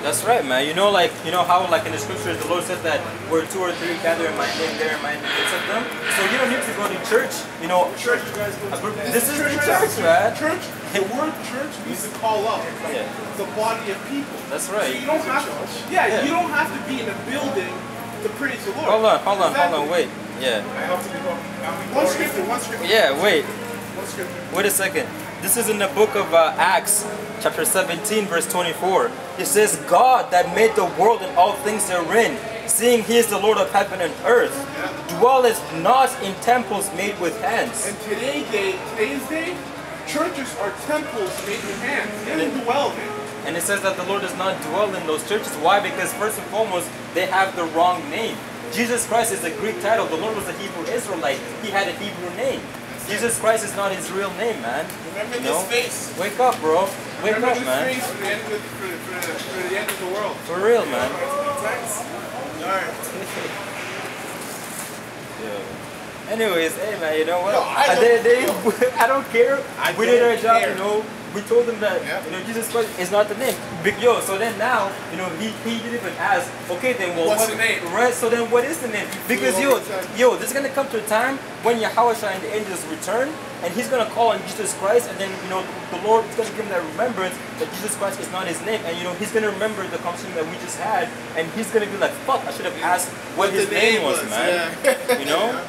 that's right, man. You know how like in the scriptures the Lord said that where 2 or 3 gather in my name, there in my midst of them. So you don't need to go to church. You know, Church, you guys go to. this is the right church, now. man. Church, the word church means to call up. Yeah, The body of people. that's So right. you don't have to, Yeah. you don't have to be in a building to praise the Lord. Hold on, Exactly. wait. Yeah, One scripture. yeah, wait. One scripture. Wait a second. This is in the book of Acts, chapter 17, verse 24. It says, God that made the world and all things therein, seeing he is the Lord of heaven and earth, dwelleth not in temples made with hands. And today's day, churches are temples made with hands. They don't dwell there. And it says that the Lord does not dwell in those churches. Why? Because first and foremost, they have the wrong name. Jesus Christ is a Greek title. The Lord was a Hebrew Israelite. He had a Hebrew name. Jesus Christ is not his real name, man. Remember You know? this face. Wake up, bro. Wake Remember up, this man. face for the end of for the end of the world. For real, man. Alright. Yeah. Anyways, hey man, you know what? Yo, I don't care. We did our don't job, care. you know. We told them that Yeah. you know Jesus Christ is not the name. Big yo, so then now, you know, he didn't even ask, okay then well What's what, the name? Right, so then what is the name? Because yo, there's gonna come to a time when Yahweh and the angels return and he's gonna call on Jesus Christ and then you know the Lord is gonna give him that remembrance that Jesus Christ is not his name and you know he's gonna remember the conversation that we just had and he's gonna be like, fuck, I should have asked what his the name name was, was, man. yeah. You know?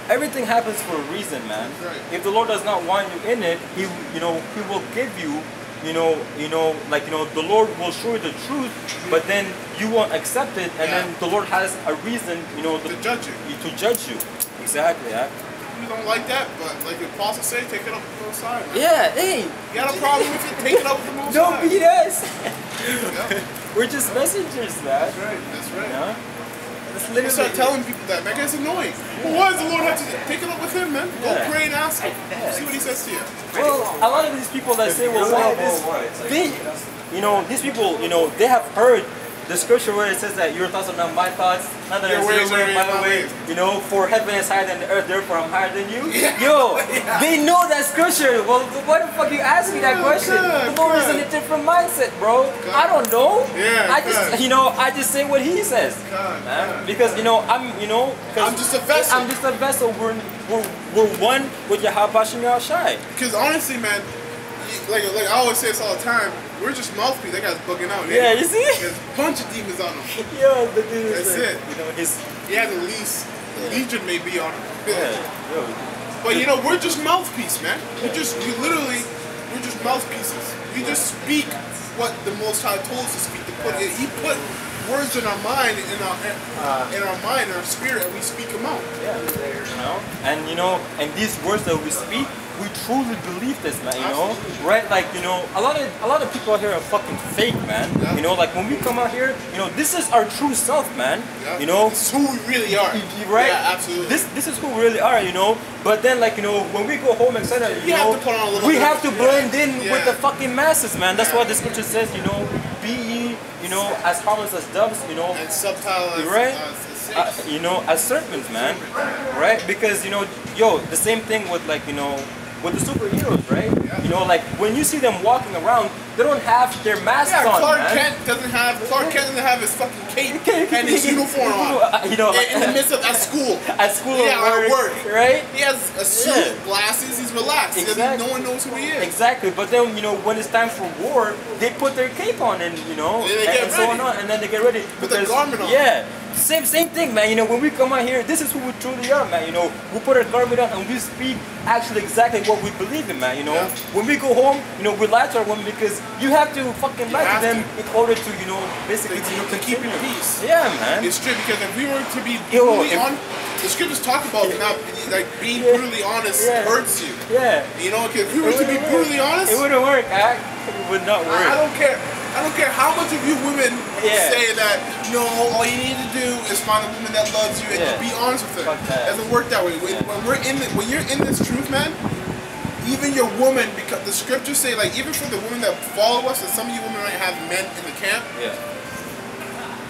Everything happens for a reason, man. Right. If the Lord does not want you in it, he will give you, the Lord will show you the truth, but then you won't accept it, and then the Lord has a reason, To judge you. to judge you. Exactly, yeah. You don't like that, but like the apostle say, take it up with the Most High, man. Yeah, hey, You got a problem with it, take it up with the Most don't High. beat us. Yeah, We're just messengers, man. that's right, that's right. Yeah. That's You start literally. telling people that, man, it's annoying. Well, why does the Lord have to take it up with him, man? Go Yeah. pray and ask him. Yeah. See what he says to you. Well, a lot of these people that say, well, why this, they, these people, they have heard the scripture where it says that your thoughts are not my thoughts, neither Your is ways your way, are my my way. ways. For heaven is higher than the earth, therefore I'm higher than you. Yeah. Yo, they know that scripture. Well, why the fuck you ask me that Yeah, question? good, The Lord is good. in a different mindset, bro. I don't know. Yeah, I just, good. I just say what He says, God, man. God. Because I'm, cause I'm just a vessel. I'm just a vessel. We're one with Yahweh Hashem Yahushai. Because honestly, man, like I always say this all the time, we're just mouthpiece. That guy's bugging out. Yeah, you see? There's a bunch of demons on him. Yo, the dude is That's like, it. his, He has a legion may be on him. yo, But we're just mouthpiece, man. We're just mouthpieces. We just speak what the Most High told us to speak. He put words in our mind, in our spirit, and we speak them out. yeah, and these words that we speak, we truly believe this, man. Right? Like, a lot of people out here are fucking fake, man. Yeah. Like when we come out here, this is our true self, man. Yeah. You know, This is who we really are. right? Yeah, absolutely. This is who we really are, But then, like, when we go home, etc., You have to put on a little we bit have to of- blend in yeah. with the fucking masses, man. That's Yeah. why the scripture says, be ye, as harmless as doves, And subtle as, right? as snakes. As serpents, man. Right? Because, the same thing with, like, with the superheroes, right? Yeah. You know, like when you see them walking around, they don't have their masks Yeah, on, Clark man. Kent doesn't have his fucking cape and his uniform on. You know, in the midst of at school. at school, Yeah, or at work. right? He has a suit, Yeah. glasses, he's relaxed. Exactly. No one knows who he is. Exactly, but then you know when it's time for war, they put their cape on and you know And they get and so ready. on, and then they get ready. Put the garment on. Yeah, same thing, man. You know when we come out here, this is who we truly are, man. You know we put our garment on and we speak actually exactly what we believe in, man. You know Yeah. when we go home, you know we lie to our women because you have to fucking lie to have them in order to you know basically To keep your continue. peace. Yeah, man. It's true because if we were to be Yo, brutally if- honest, the scriptures talk about not like being Yeah. brutally honest Yeah. hurts you. Yeah. You know, 'cause if we were to be brutally honest, It wouldn't work. It would not work. I don't care. I don't care how much of you women Yeah. say that, no, all you need to do is find a woman that loves you and Yeah. just be honest with her. Fuck that. It doesn't work that way. When you're in this truth, man, even your woman, because the scriptures say, like, even for the women that follow us, and some of you women might have men in the camp, Yeah.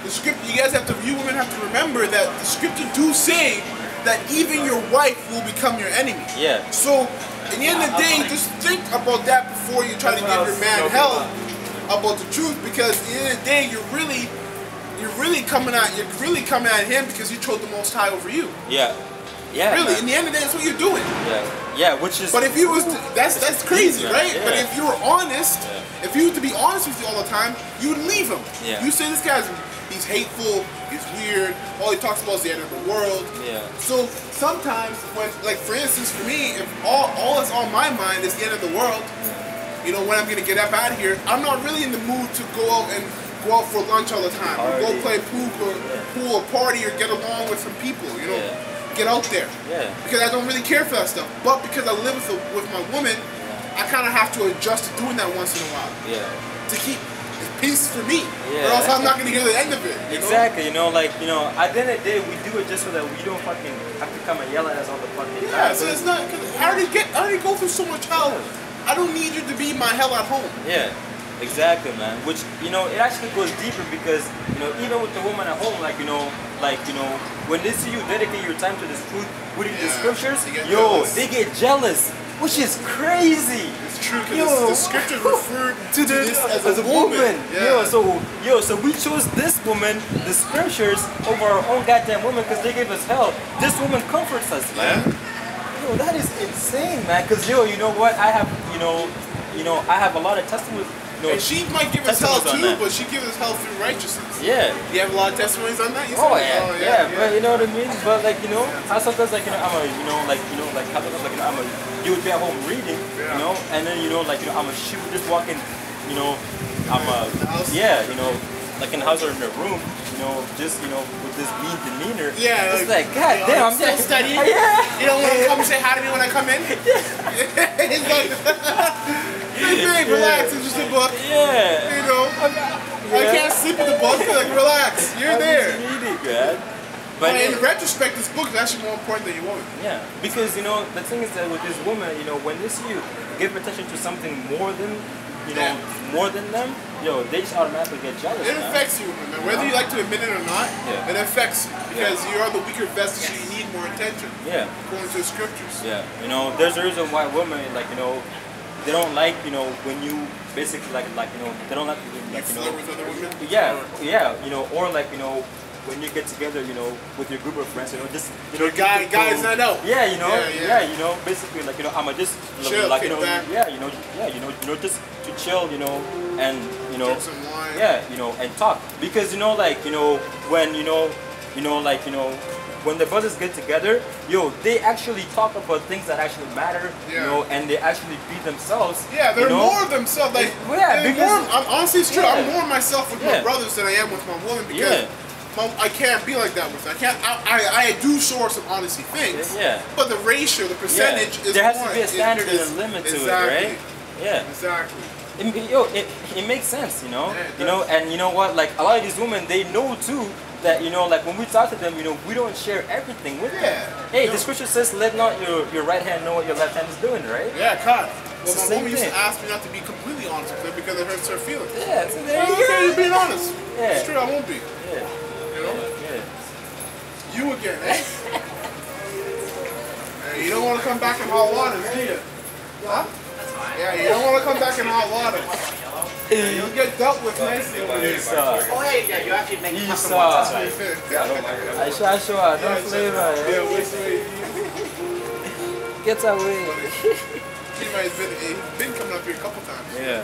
the script, you women have to remember that the scripture do say that even your wife will become your enemy. Yeah. So, in the end of the day, just think about that before you try to give your man hell about the truth, because at the end of the day, you're really coming at him because you chose the Most High over you. Yeah. Yeah. Really, man. in the end of the day, that's what you're doing. Yeah. Yeah. Which is. But if you was to, that's crazy, Yeah, right? yeah. But if you were honest, if you were to be honest with you all the time, you would leave him. Yeah. You say this guy's he's hateful, he's weird, all he talks about is the end of the world. Yeah. So sometimes when, like for instance for me, if all that's on my mind is the end of the world, you know, when I'm gonna get up out of here, I'm not really in the mood to go out for lunch all the time, or go play pool or party or get along with some people, you know. Yeah. Get out there. Yeah. Because I don't really care for that stuff. But because I live with my woman, I kind of have to adjust to doing that once in a while. Yeah. To keep peace for me. Yeah. Or else I'm not going to get to the end of it. You Exactly. You know, like, you know, at the end of the day, we do it just so that we don't fucking have to come and yell at us all the fucking Know? time. Yeah, so it's not, cause I already go through so much hell. I don't need you to be my hell at home. Yeah. Exactly, man. Which, you know, it actually goes deeper because, you know, even with the woman at home, like, you know, when they see you dedicate your time to this truth, reading the Yeah, scriptures, they get yo, jealous. they get jealous, which is crazy. It's true, Yo. because the scriptures refer to this as a woman. Yeah. Yeah. So we chose this woman, the scriptures, over our own goddamn woman because they gave us hell. This woman comforts us, man. Yo, that is insane, man. Because yo, you know what? I have, I have a lot of testimonies. You know, And she might give us hell testimonies on too, that. but she gives us hell through righteousness. Yeah. You have a lot of testimonies on that? You Oh said? yeah, but you know what I mean. But like how sometimes like I'm a how sometimes like I'm a you would be at home reading, and then I'm a shoot just walking, I'm a house? like in the house or in the room, just with this mean demeanor. Yeah, it's like God you know, damn, I'm still just studying. Yeah. You don't want to come say hi to me when I come in? It's like, hey, babe, relax, it's just a book. Yeah. You know, I can't sleep in the book. Like, relax, you're I'm there. just reading, man. But in retrospect, this book is actually more important than you want. Yeah, because the thing is that with this woman, when they see you give attention to something more than more than them, they just automatically get jealous. It man. affects you, man. Whether you like to admit it or not, Yeah. it affects you because you are the weaker vessel, so you need more attention. Yeah, According to the scriptures. yeah. There's a reason why women they don't like when you basically they don't like Flirt with other women. or when you get together with your group of friends just Guys not out. Yeah, basically I'ma just Chill, kick back. just to chill and Drink some wine. and talk because when the brothers get together, they actually talk about things that actually matter, and they actually be themselves. Yeah, they're more of themselves. Like, honestly, it's true. Yeah. I'm more myself with my brothers than I am with my woman because I can't be like that with her. I can't. I do show her some honesty things. Yeah. But the ratio, the percentage is there has more. to be a standard and a limit to it, right? Yeah. Exactly. It makes sense, Yeah, and you know what? Like a lot of these women, they know too that like when we talk to them, we don't share everything with them. Hey, the scripture says, "Let not your right hand know what your left hand is doing," right? Yeah, cut. It's Well, the my woman same used to thing. ask me not to be completely honest with her because it hurts her feelings. Yeah, so there you Okay, go. you're being honest. Yeah. It's true, I won't be. Yeah, You know? yeah. You again, eh? Hey, you don't want to come back in hot waters, do you? Huh? Yeah, you don't want to come back in hot water. You'll get dealt with nicely over here. Oh yeah, you actually make custom Esau. ones. That's right. Aisha, don't flavor. Yeah, what's the way? Get away. He's been coming up here a couple times. Yeah.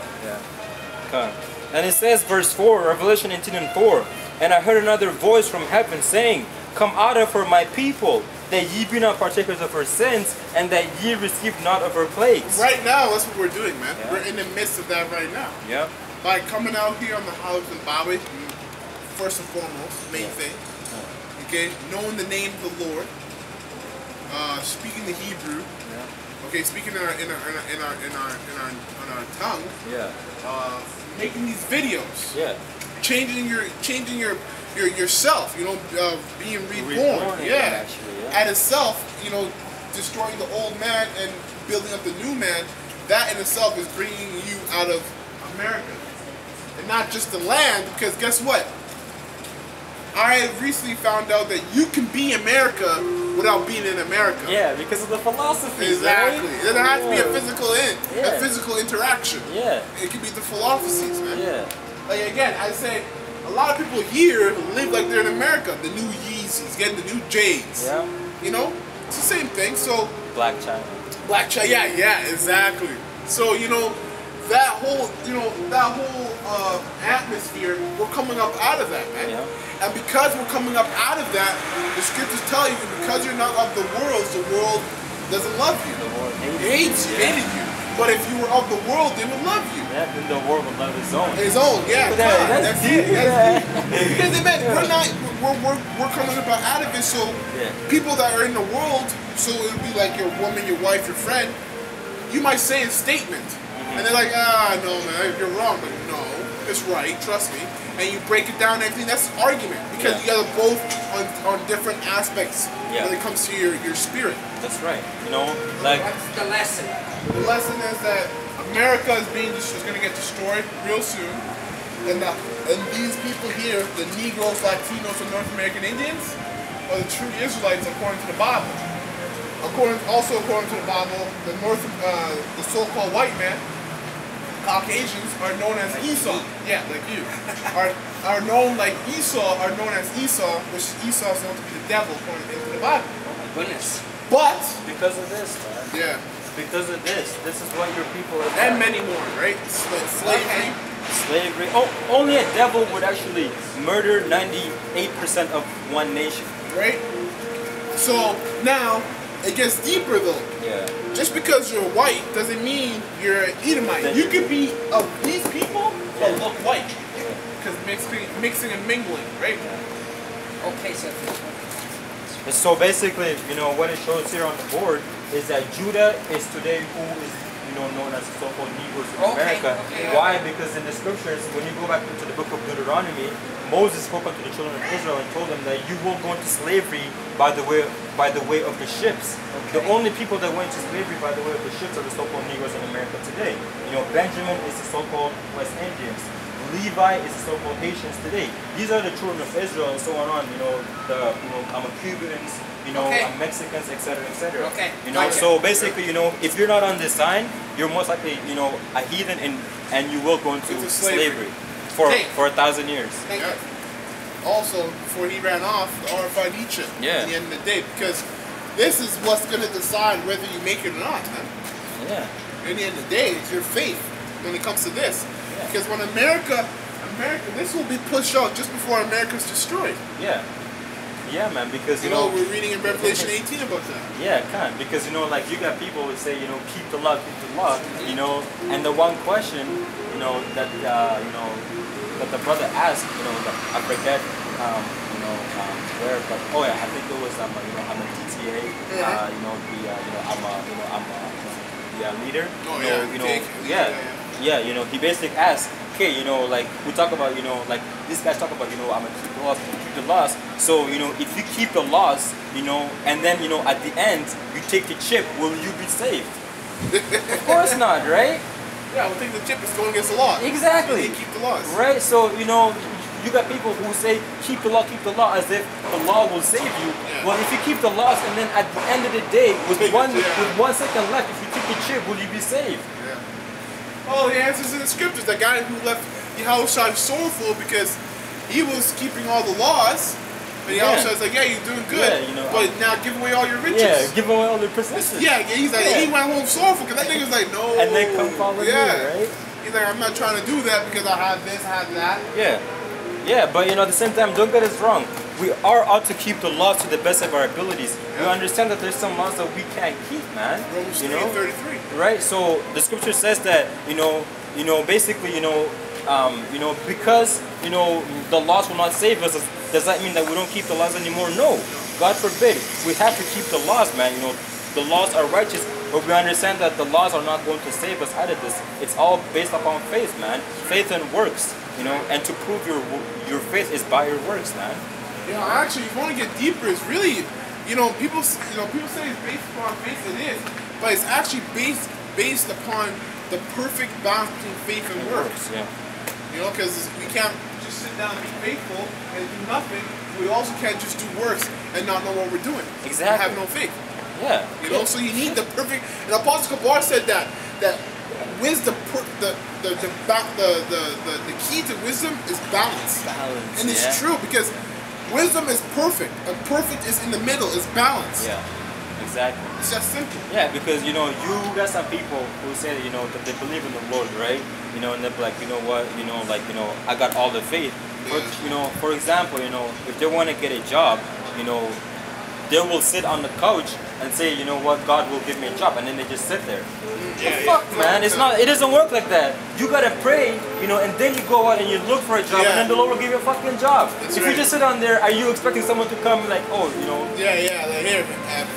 Come. And it says, verse 4, Revelation 18:4, and I heard another voice from heaven saying, come out of her, my people, that ye be not partakers of her sins, and that ye receive not of her plagues. Right now, that's what we're doing, man. Yeah. We're in the midst of that right now. Yeah. By coming out here on the house of Zimbabwe, first and foremost, main thing. Okay, knowing the name of the Lord, speaking the Hebrew. Yeah. Okay, speaking in our tongue. Yeah. Making these videos. Yeah. Changing yourself. You know, being reborn. Yeah. Actually, yeah. At itself, you know, destroying the old man and building up the new man. That in itself is bringing you out of America. And not just the land, because guess what? I recently found out that you can be America without being in America. Yeah, because of the philosophy. Exactly. Right? It doesn't have to be a Yeah. a physical interaction. Yeah. It can be the philosophies, man. Yeah. Like again, I say a lot of people here live like they're in America. The new Yeezys, getting the new J's. Yeah. You know, it's the same thing. So Black China. Black China, yeah, exactly. So you know, that whole atmosphere, we're coming up out of that, man. Yeah. And because we're coming up out of that, the scriptures tell you because you're not of the world doesn't love you. The world Hates you, hated you. But if you were of the world, they would love you. Yeah, then the world will love its own. His own, yeah. That's deep. That's deep. Because they meant we're coming up out of it. So Yeah. people that are in the world, so it would be like your woman, your wife, your friend. You might say a statement, and they're like, no, man, you're wrong. But no, it's right. Trust me. And you break it down and everything. That's argument because you gotta both on different aspects when it comes to your spirit. That's right. You know, like What's the lesson? The lesson is that America is going to get destroyed real soon, and these people here, the Negroes, Latinos, and North American Indians, are the true Israelites according to the Bible. Also according to the Bible, the so-called white man, Caucasians, are known as Esau. Yeah, like you. are known like Esau, are known as Esau, which Esau is known to be the devil according to the Bible. Oh my goodness. But because of this, man. yeah. Because of this is what your people are. And many more, right? Slavery. Slavery. Oh, only a devil would actually murder 98% of one nation. Right? So now it gets deeper though. Yeah. Just because you're white doesn't mean you're an Edomite. You could be of these people but look white. Because mixing and mingling, right? Okay, so So basically, you know, what it shows here on the board is that Judah is today who is, you know, known as the so-called Negroes in America. Okay. Why? Because in the scriptures, when you go back into the book of Deuteronomy, Moses spoke unto the children of Israel and told them that you will go into slavery by the way of the ships. The only people that went into slavery by the way of the ships are the so-called Negroes in America today. You know, Benjamin is the so-called West Indians. Levi is the so-called Haitians today. These are the children of Israel and so on. You know, I'm a Cubans, you know, I'm Mexicans, etc., etc. Okay. You know, so basically, you know, if you're not on this sign, you're most likely, you know, a heathen and you will go into slavery for 1,000 years. Yeah. Also, before he ran off, the RFID chip at the end of the day, because this is what's going to decide whether you make it or not, man. Yeah. At the end of the day, it's your faith when it comes to this. Yeah. Because when America, this will be pushed out just before America's destroyed. Yeah. Yeah, man, because, you know, we're reading in Revelation 18 about that. Yeah, kind. Because, you know, like, you got people who say, you know, keep the law, you know, and the one question, you know, that, you know, that the brother asked, you know, I forget, you know, where, but, oh yeah, I think it was, you know, I'm a TTA, you know, I'm a leader. Oh, you know, yeah, you know, he basically asked, okay, you know, like, we talk about, you know, like, these guys talk about, you know, I'm gonna keep the laws, so, you know, if you keep the laws, you know, and then, you know, at the end, you take the chip, will you be saved? Of course not, right? Yeah, I would think the chip is going against the law. Exactly. You keep the laws. Right, so, you know, you got people who say, keep the law, as if the law will save you. Yeah. Well, if you keep the laws, and then at the end of the day, with one second left, if you keep wicked chip, will you be saved? Yeah. Oh, the answer's in the scriptures. The guy who left Yahushua sorrowful because he was keeping all the laws. And Yahushua's like, yeah, you're doing good. Yeah, you know, but now give away all your riches. Yeah, give away all the possessions. Yeah, he's like, he went home sorrowful because that nigga's like, no. And then come follow me, right? He's like, I'm not trying to do that because I have this, I have that. Yeah. Yeah, but you know, at the same time, don't get us wrong. We are out to keep the laws to the best of our abilities. We understand that there's some laws that we can't keep, man. Romans 3:33. Right? So the scripture says that, basically, because, the laws will not save us, does that mean that we don't keep the laws anymore? No. God forbid. We have to keep the laws, man. The laws are righteous, but we understand that the laws are not going to save us out of this. It's all based upon faith, man. Faith and works, and to prove your faith is by your works, man. Actually, if you want to get deeper, it's really, people say it's based upon faith. It is, but it's actually based upon the perfect balance between faith and works. Yeah. Because we can't just sit down and be faithful and do nothing. We also can't just do works and not know what we're doing. Exactly. And have no faith. Yeah. So you need the perfect. And Apostle Kabar said that wisdom, the key to wisdom is balance. Balance. And it's true because wisdom is perfect, and perfect is in the middle, is balance. Yeah, exactly. It's just simple. Yeah, because you got some people who say that they believe in the Lord, right? And they're like, I got all the faith. But for example, if they want to get a job, they will sit on the couch and say, God will give me a job, and then they just sit there. Fuck, man, it doesn't work like that. You gotta pray, and then you go out and you look for a job, and then the Lord will give you a fucking job. If you just sit on there, are you expecting someone to come like, Yeah, like here,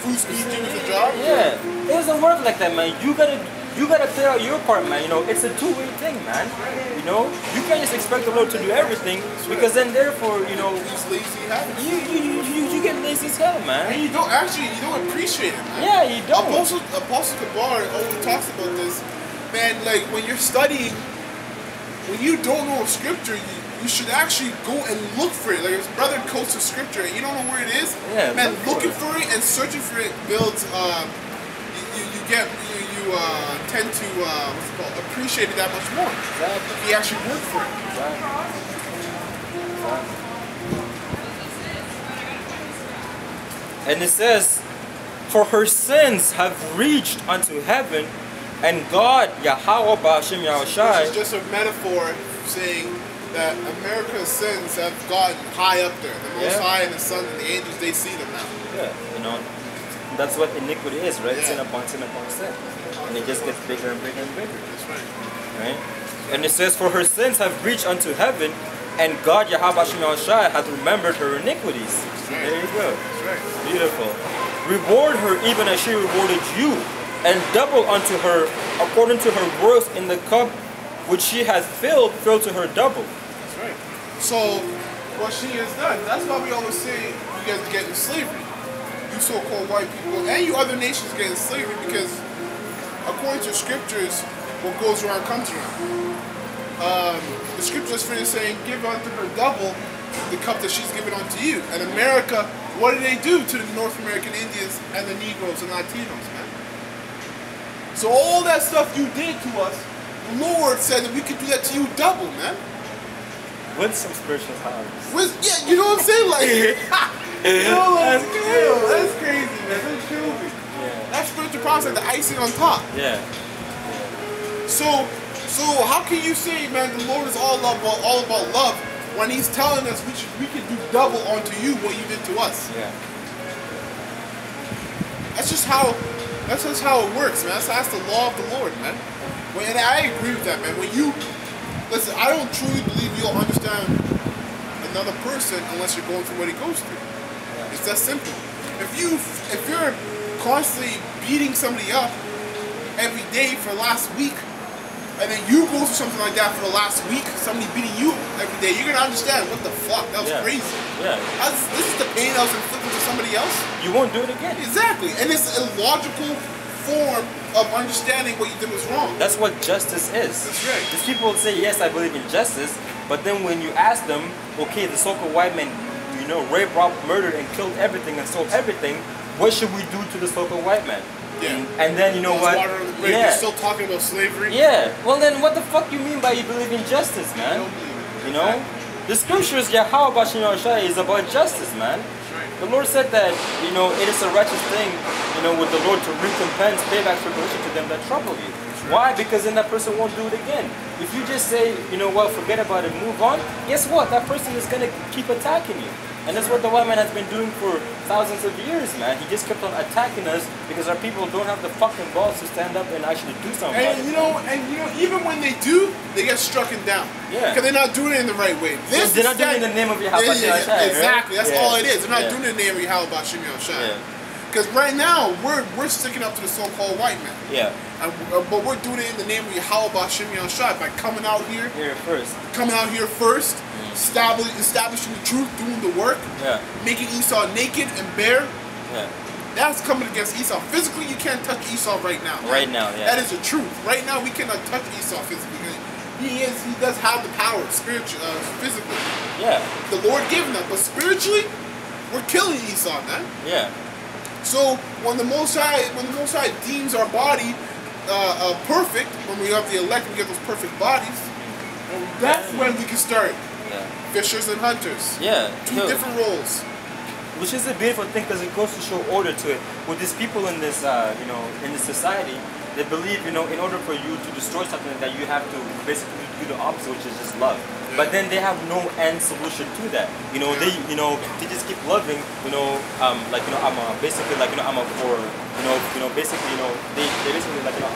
food speed you with a job? Yeah, it doesn't work like that, man. You gotta clear out your part, man. It's a two-way thing, man. You can't just expect the Lord to do everything, because then therefore, These lazy habits. you get lazy as hell, man. And you don't appreciate it, man. Yeah, you don't. Apostle Kabar always talks about this, man. Like when you're studying, when you don't know a scripture, you should actually go and look for it. Like if brother quotes a scripture and you don't know where it is, man, looking for it and searching for it builds. You tend to appreciate it that much more. Exactly. If you actually work for it. And it says, for her sins have reached unto heaven, and God, Yahweh Ba'ashem Yahushai. Which is just a metaphor saying that America's sins have gotten high up there. The Most High and the Son and the angels, they see them now. Yeah, that's what iniquity is, right? Sin upon sin upon sin. And it just gets bigger and bigger and bigger. That's right. Right? And it says, for her sins have reached unto heaven, and God, Yahweh Ba'ashem Yahushai, hath remembered her iniquities. Right. There you go. That's right. Beautiful. Reward her even as she rewarded you, and double unto her according to her works in the cup which she hath filled, fill to her double. That's right. So, what she has done, that's why we always say you guys get in slavery. You so-called white people, and you other nations get in slavery because according to scriptures, what goes around comes around. The scriptures finish saying, give unto her double the cup that she's given unto you. And America, what did they do to the North American Indians and the Negroes and Latinos, man? So all that stuff you did to us, the Lord said that we could do that to you double, man. With some spiritual powers. Yeah, you know what I'm saying? Like, that's crazy, man. That's crazy. Yeah. That spiritual power is like the icing on top. Yeah. So how can you say, man, the Lord is all about love when He's telling us we can do double onto you what you did to us? Yeah. That's just how it works, man. That's the law of the Lord, man. And I agree with that, man. When you listen, I don't truly believe you'll understand another person unless you're going through what he goes through. Yeah. It's that simple. If you're constantly beating somebody up every day for the last week, and then you go through something like that for the last week, somebody beating you every day, you're gonna understand what the fuck, that was crazy. Yeah. This is the pain I was inflicting to somebody else. You won't do it again. Exactly, and it's a logical form of understanding what you did was wrong. That's what justice is. That's right. These people say, yes, I believe in justice, but then when you ask them, okay, the so-called white man, raped, robbed, murdered, and killed everything and stole everything, what should we do to the so-called white man? Yeah. And then you know Lost what? water under the bridge. Yeah. You're still talking about slavery? Yeah. Well, then what the fuck you mean by you believe in justice, I man? don't believe it. You know, the scriptures, Yahweh Shai is about justice, man. The Lord said that, you know, it is a righteous thing, you know, with the Lord to recompense, pay back tribulation to them that trouble you. Why? Because then that person won't do it again. If you just say, you know what, forget about it, move on, guess what? That person is going to keep attacking you. And that's what the white man has been doing for thousands of years, man. He just kept on attacking us because our people don't have the fucking balls to stand up and actually do something about And it. you know, even when they do, they get struck down. Yeah. Because they're not doing it in the right way. This They're not doing it instead- in the name of Yahweh Shai, right? Exactly. That's Yeah. all it is. They're not Yeah. doing it in the name of Yahweh Shimon Shai. Yeah. Because right now we're sticking up to the so-called white man. Yeah. But we're doing it in the name of Yahweh Shimon Shai by coming out here first, establishing the truth, doing the work, Yeah. making Esau naked and bare. Yeah. That's coming against Esau. Physically, you can't touch Esau right now. Right now, yeah. That is the truth. Right now, we cannot touch Esau physically. He does have the power, physically. Yeah. The Lord gave him that, but spiritually, we're killing Esau, man. Yeah. So when the Most High deems our body perfect, when we have the elect, we get those perfect bodies. That's when we can start Yeah. fishers and hunters. Yeah. Two Yo, different roles. which is a beautiful thing because it goes to show order to it. With these people in this, you know, in this society, they believe, you know, in order for you to destroy something, that you have to basically do the opposite, which is just love. But then they have no end solution to that. You know, they just keep loving. You know, like you know, I'm basically like you know, I'm a for basically you know, they basically like you know,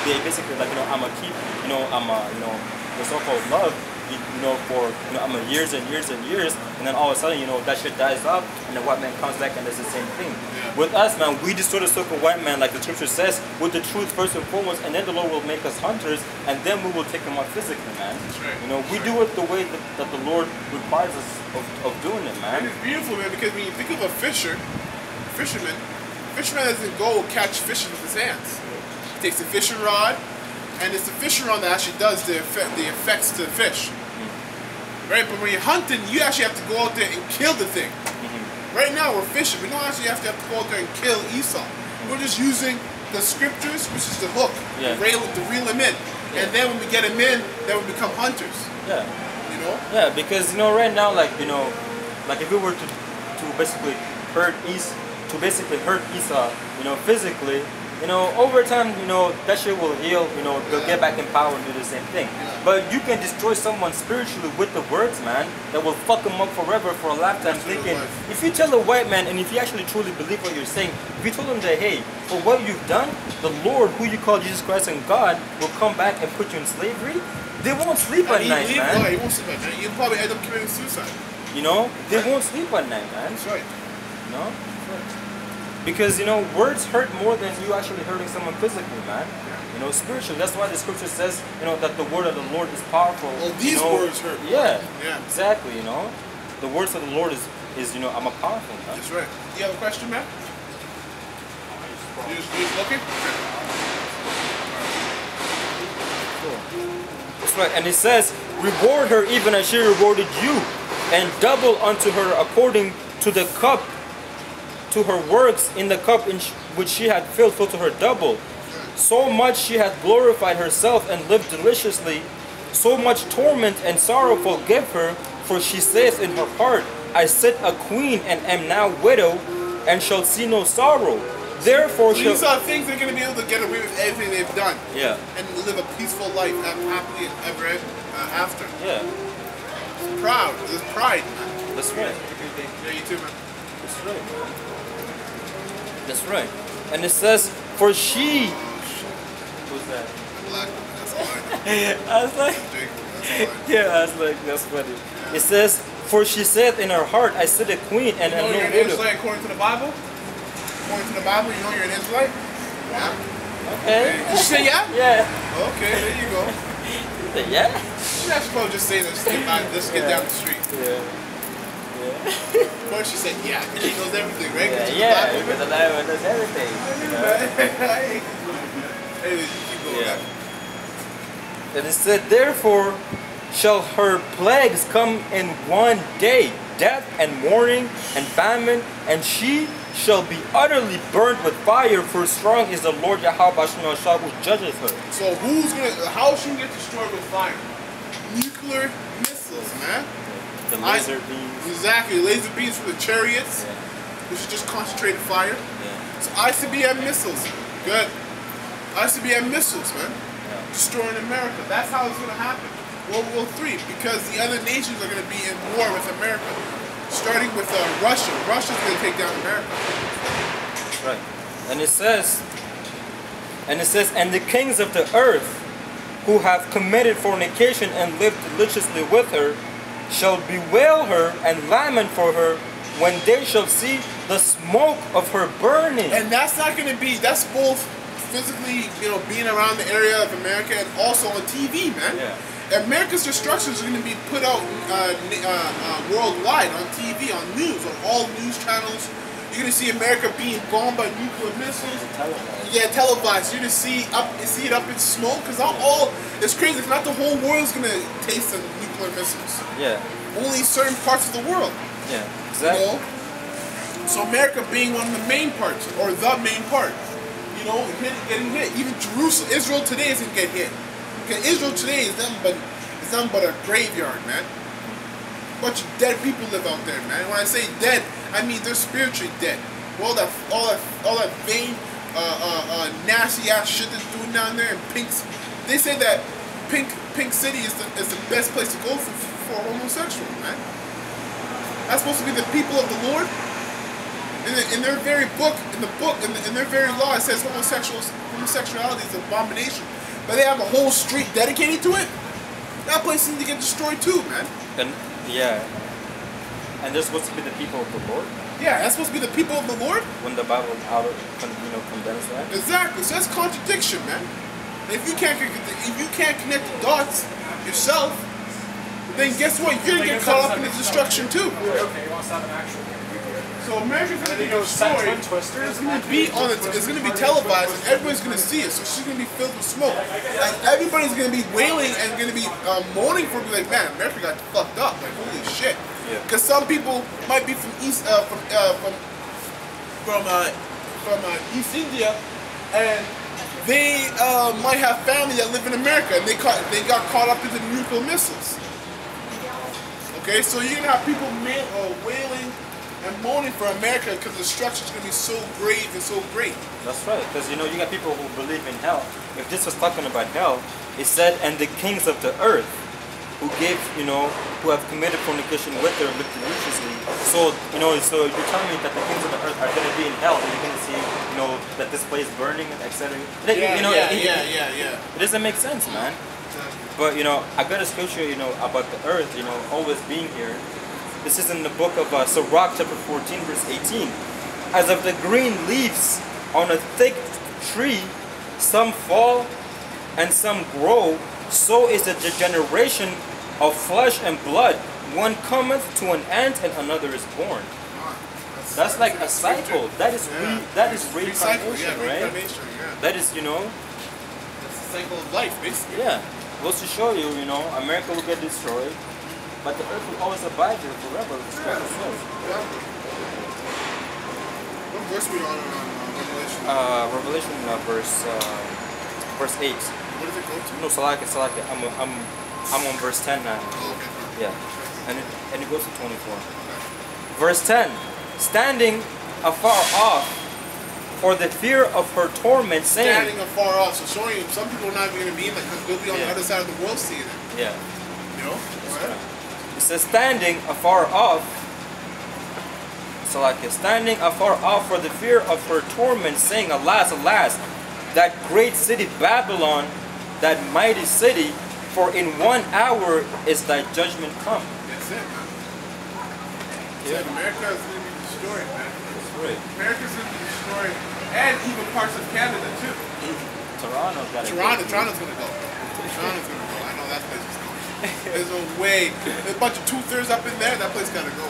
they basically like you know, I'm a keep you know, I'm a you know, the so-called love. You know, for you know, I'm a years and years and years, and then all of a sudden, you know, that shit dies up, and the white man comes back and does the same thing. Yeah. With us, man, we destroy the so-called white man, like the scripture says, with the truth first and foremost, and then the Lord will make us hunters, and then we will take them out physically, man. That's right. You know, we do it the way that the Lord requires us of doing it, And man. it's beautiful, man, because when you think of a fisherman doesn't go catch fish with his hands. He takes a fishing rod, and it's the fishing rod that actually does the effects to the fish. Right? But when you're hunting, you actually have to go out there and kill the thing. Right now, we're fishing. We don't actually have to go out there and kill Esau. We're just using the scriptures, which is the hook, Yeah. to reel him in. Yeah. And then when we get him in, then we become hunters. Yeah. You know? Yeah, because you know, right now, like you know, like if we were to basically hurt Esau, you know, physically, you know, over time, you know, that shit will heal. You know, they'll get back in power and do the same thing. But you can destroy someone spiritually with the words, man, that will fuck them up forever for a lifetime. Thinking, if you tell a white man, and if you actually truly believe what you're saying, if you told him that, hey, for what you've done, the Lord, who you call Jesus Christ and God, will come back and put you in slavery, they won't sleep at night, man. He won't sleep at night. He'll probably end up committing suicide. You know, they won't sleep at night, man. That's right. You know? Because, you know, words hurt more than you actually hurting someone physically, man. You know, spiritually. That's why the scripture says, you know, that the word of the Lord is powerful. Well, these you know, words hurt. Yeah. Yeah. Exactly, you know. The words of the Lord is you know, I'm a powerful, man. That's right. You have a question, man? You just looking? That's right. And it says, reward her even as she rewarded you, and double unto her according to the cup, to her works in the cup which she had filled, full to her double. So much she hath glorified herself and lived deliciously. So much torment and sorrowful give her, for she saith in her heart, I sit a queen and am now widow, and shall see no sorrow. Therefore So shall... these are things they're going to be able to get away with everything they've done. Yeah. And live a peaceful life happily ever after. Yeah. Proud. There's pride, man. That's right. Yeah, you too, man. That's right, man. That's right. And it says, for she... Who's that? Black. That's all I know. I was like... Jake, that's all I know. Yeah, I was like, that's funny. It says, for she said in her heart, I sit a queen and You am know you're no an widow. Israelite according to the Bible? According to the Bible, you know you're an Israelite? Yeah. Okay. Did you say yeah? Yeah. Okay, there you go. Yeah? She's supposed to just say let's get down the street. Yeah. Of course she said yeah, because she knows everything, right? 'Cause Yeah, she's the because Bible. the Bible does everything. You know? Hey, you keep going, Yeah. man. And it said, therefore shall her plagues come in one day, death and mourning and famine, and she shall be utterly burnt with fire, for strong is the Lord Yahweh Bashem Yahshua who judgeth her. So how is she gonna get destroyed with fire? Nuclear missiles, man. The laser beams. Exactly, laser beams from the chariots, Yeah. which is just concentrated fire. Yeah. So ICBM missiles, good. ICBM missiles, man. Yeah. Destroying America. That's how it's gonna happen. World War III, because the other nations are gonna be in war with America. Starting with Russia. Russia's gonna take down America. Right. And it says, and the kings of the earth who have committed fornication and lived deliciously with her shall bewail her and lament for her when they shall see the smoke of her burning. And that's not gonna be, that's both physically, being around the area of America and also on TV, man. Yeah. America's destruction is going to be put out worldwide on TV, on news, on all news channels. You're going to see America being bombed by nuclear missiles. Televised. Yeah, televised. You're going to see it up in smoke, because it's crazy. It's not the whole world's going to taste the nuclear missiles. Yeah. Only certain parts of the world. Yeah. Exactly. So America being one of the main parts, or the main part. Getting hit. Even Jerusalem, Israel today isn't get hit. Okay, Israel today is nothing but a graveyard, man. Bunch of dead people live out there, man. When I say dead, I mean they're spiritually dead. All that vain, nasty ass shit that's doing down there in Pinks. They say that Pink City is the best place to go for homosexuals, man. That's supposed to be the people of the Lord. In their very book, in their very law, it says homosexuality is an abomination. But they have a whole street dedicated to it. That place needs to get destroyed too, man. And yeah. And they're supposed to be the people of the Lord. Yeah, that's supposed to be the people of the Lord. When the Bible condemns that. Exactly. So that's contradiction, man. And if you can't connect the dots yourself, then guess what? You're gonna get caught up in the destruction too. Okay, you want to have an actual computer. So America's gonna be destroyed. It's gonna be televised, and everybody's gonna see it. So she's gonna be filled with smoke, and everybody's gonna be wailing and gonna be moaning for me, like, man, America got fucked up. Like, holy shit. Because some people might be from East India, and they might have family that live in America, and they got caught up in the nuclear missiles. Okay, so you're gonna have people wailing and moaning for America because the destruction is going to be so grave and so great. That's right, because you got people who believe in hell. If this was talking about hell, it said, and the kings of the earth who who have committed fornication with her lived deliciously. So, so you're telling me that the kings of the earth are going to be in hell, and you're going to see, that this place is burning, etc. It doesn't make sense, man. But, I got a scripture, about the earth, always being here. This is in the book of Sirach, chapter 14, verse 18. As of the green leaves on a thick tree, some fall and some grow, so is the generation of flesh and blood. One cometh to an end and another is born. That's like a cycle. That is reincarnation, right? That is, That's the cycle of life, basically. Yeah. Goes to show you, America will get destroyed. But the earth will always abide here forever. The scripture says. What verse are we on Revelation? Revelation verse 8. What does it go to? No, Salaki. I'm on verse 10 now. Oh, okay. Yeah. And it goes to 24. Verse 10. Standing afar off for the fear of her torment, saying. Standing afar off. So showing you, some people are not even going to be in that because they'll be on the other side of the world seeing it. Yeah. Right? It says, standing afar off, standing afar off for the fear of her torment, saying, alas, alas, that great city Babylon, that mighty city, for in 1 hour is thy judgment come. That's it, man. Yeah. America is going to be destroyed, man. That's right. America's going to be destroyed, and even parts of Canada, too. Toronto's going to go. Toronto's going to go. I know that place is going. There's no way. There's a bunch of two-thirds up in there. That place gotta go.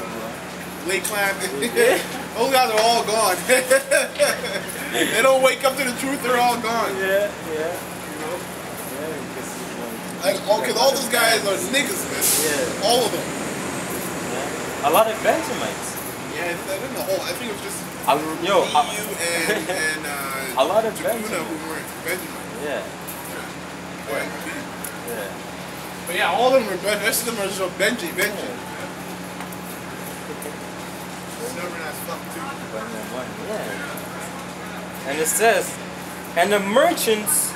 Lakeland. Those guys are all gone. They don't wake up to the truth. They're all gone. Yeah. Because all those guys are niggas, man. Yeah. All of them. Yeah. A lot of Benjamites. Yeah, in the whole. I think it was just. Yo, EU and a lot of Jakuna, Benjamin. who weren't Benjamin. Yeah, Go ahead, repeat. yeah. But yeah, all of them are, the rest of them are just Benji. Stubborn as fuck too. Yeah. And it says, and the merchants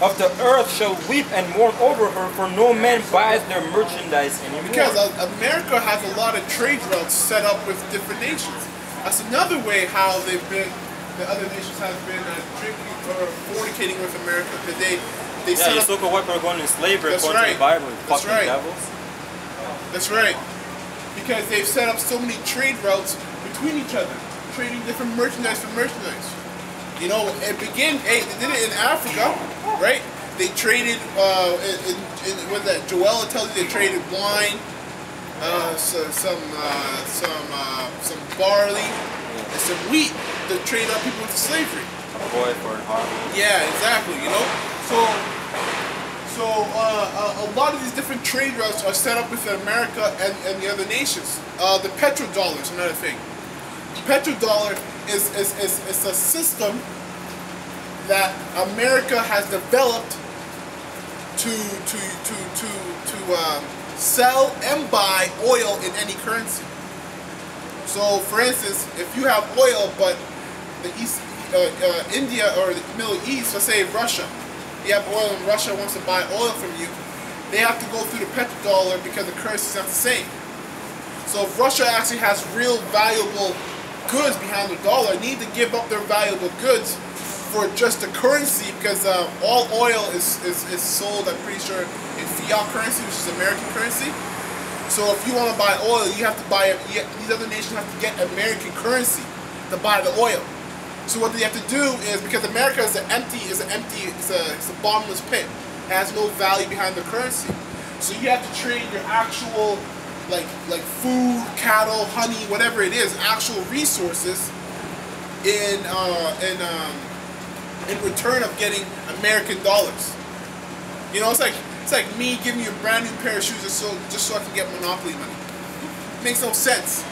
of the earth shall weep and mourn over her, for no man buys their merchandise anymore. Because America has a lot of trade routes set up with different nations. That's another way how the other nations have been drinking or fornicating with America. Because they Yeah, set you up. spoke of what we're going in slavery That's according to the right. Bible. That's Fucking right. devils. That's right. Because they've set up so many trade routes between each other, trading different merchandise for merchandise. You know, it began. Hey, they did it in Africa, right? They traded with that Joel tells you they traded wine, some barley, and some wheat to trade up people into slavery. A boy for an army. Yeah, exactly. You know, so a lot of these different trade routes are set up within America and the other nations. The petrodollar is another thing. The petrodollar is a system that America has developed to sell and buy oil in any currency. So, for instance, if you have oil, but the India or the Middle East, let's say Russia, you have oil and Russia wants to buy oil from you, they have to go through the petrodollar because the currency is not the same. So if Russia actually has real valuable goods behind the dollar, need to give up their valuable goods for just the currency, because all oil is sold, I'm pretty sure, in fiat currency, which is American currency. So if you want to buy oil, you have to buy, these other nations have to get American currency to buy the oil. So what they have to do is, because America is it's a bottomless pit. It has no value behind the currency. So you have to trade your actual, like food, cattle, honey, whatever it is, actual resources in return of getting American dollars. You know, it's like me giving you a brand new pair of shoes just so I can get Monopoly money. It makes no sense.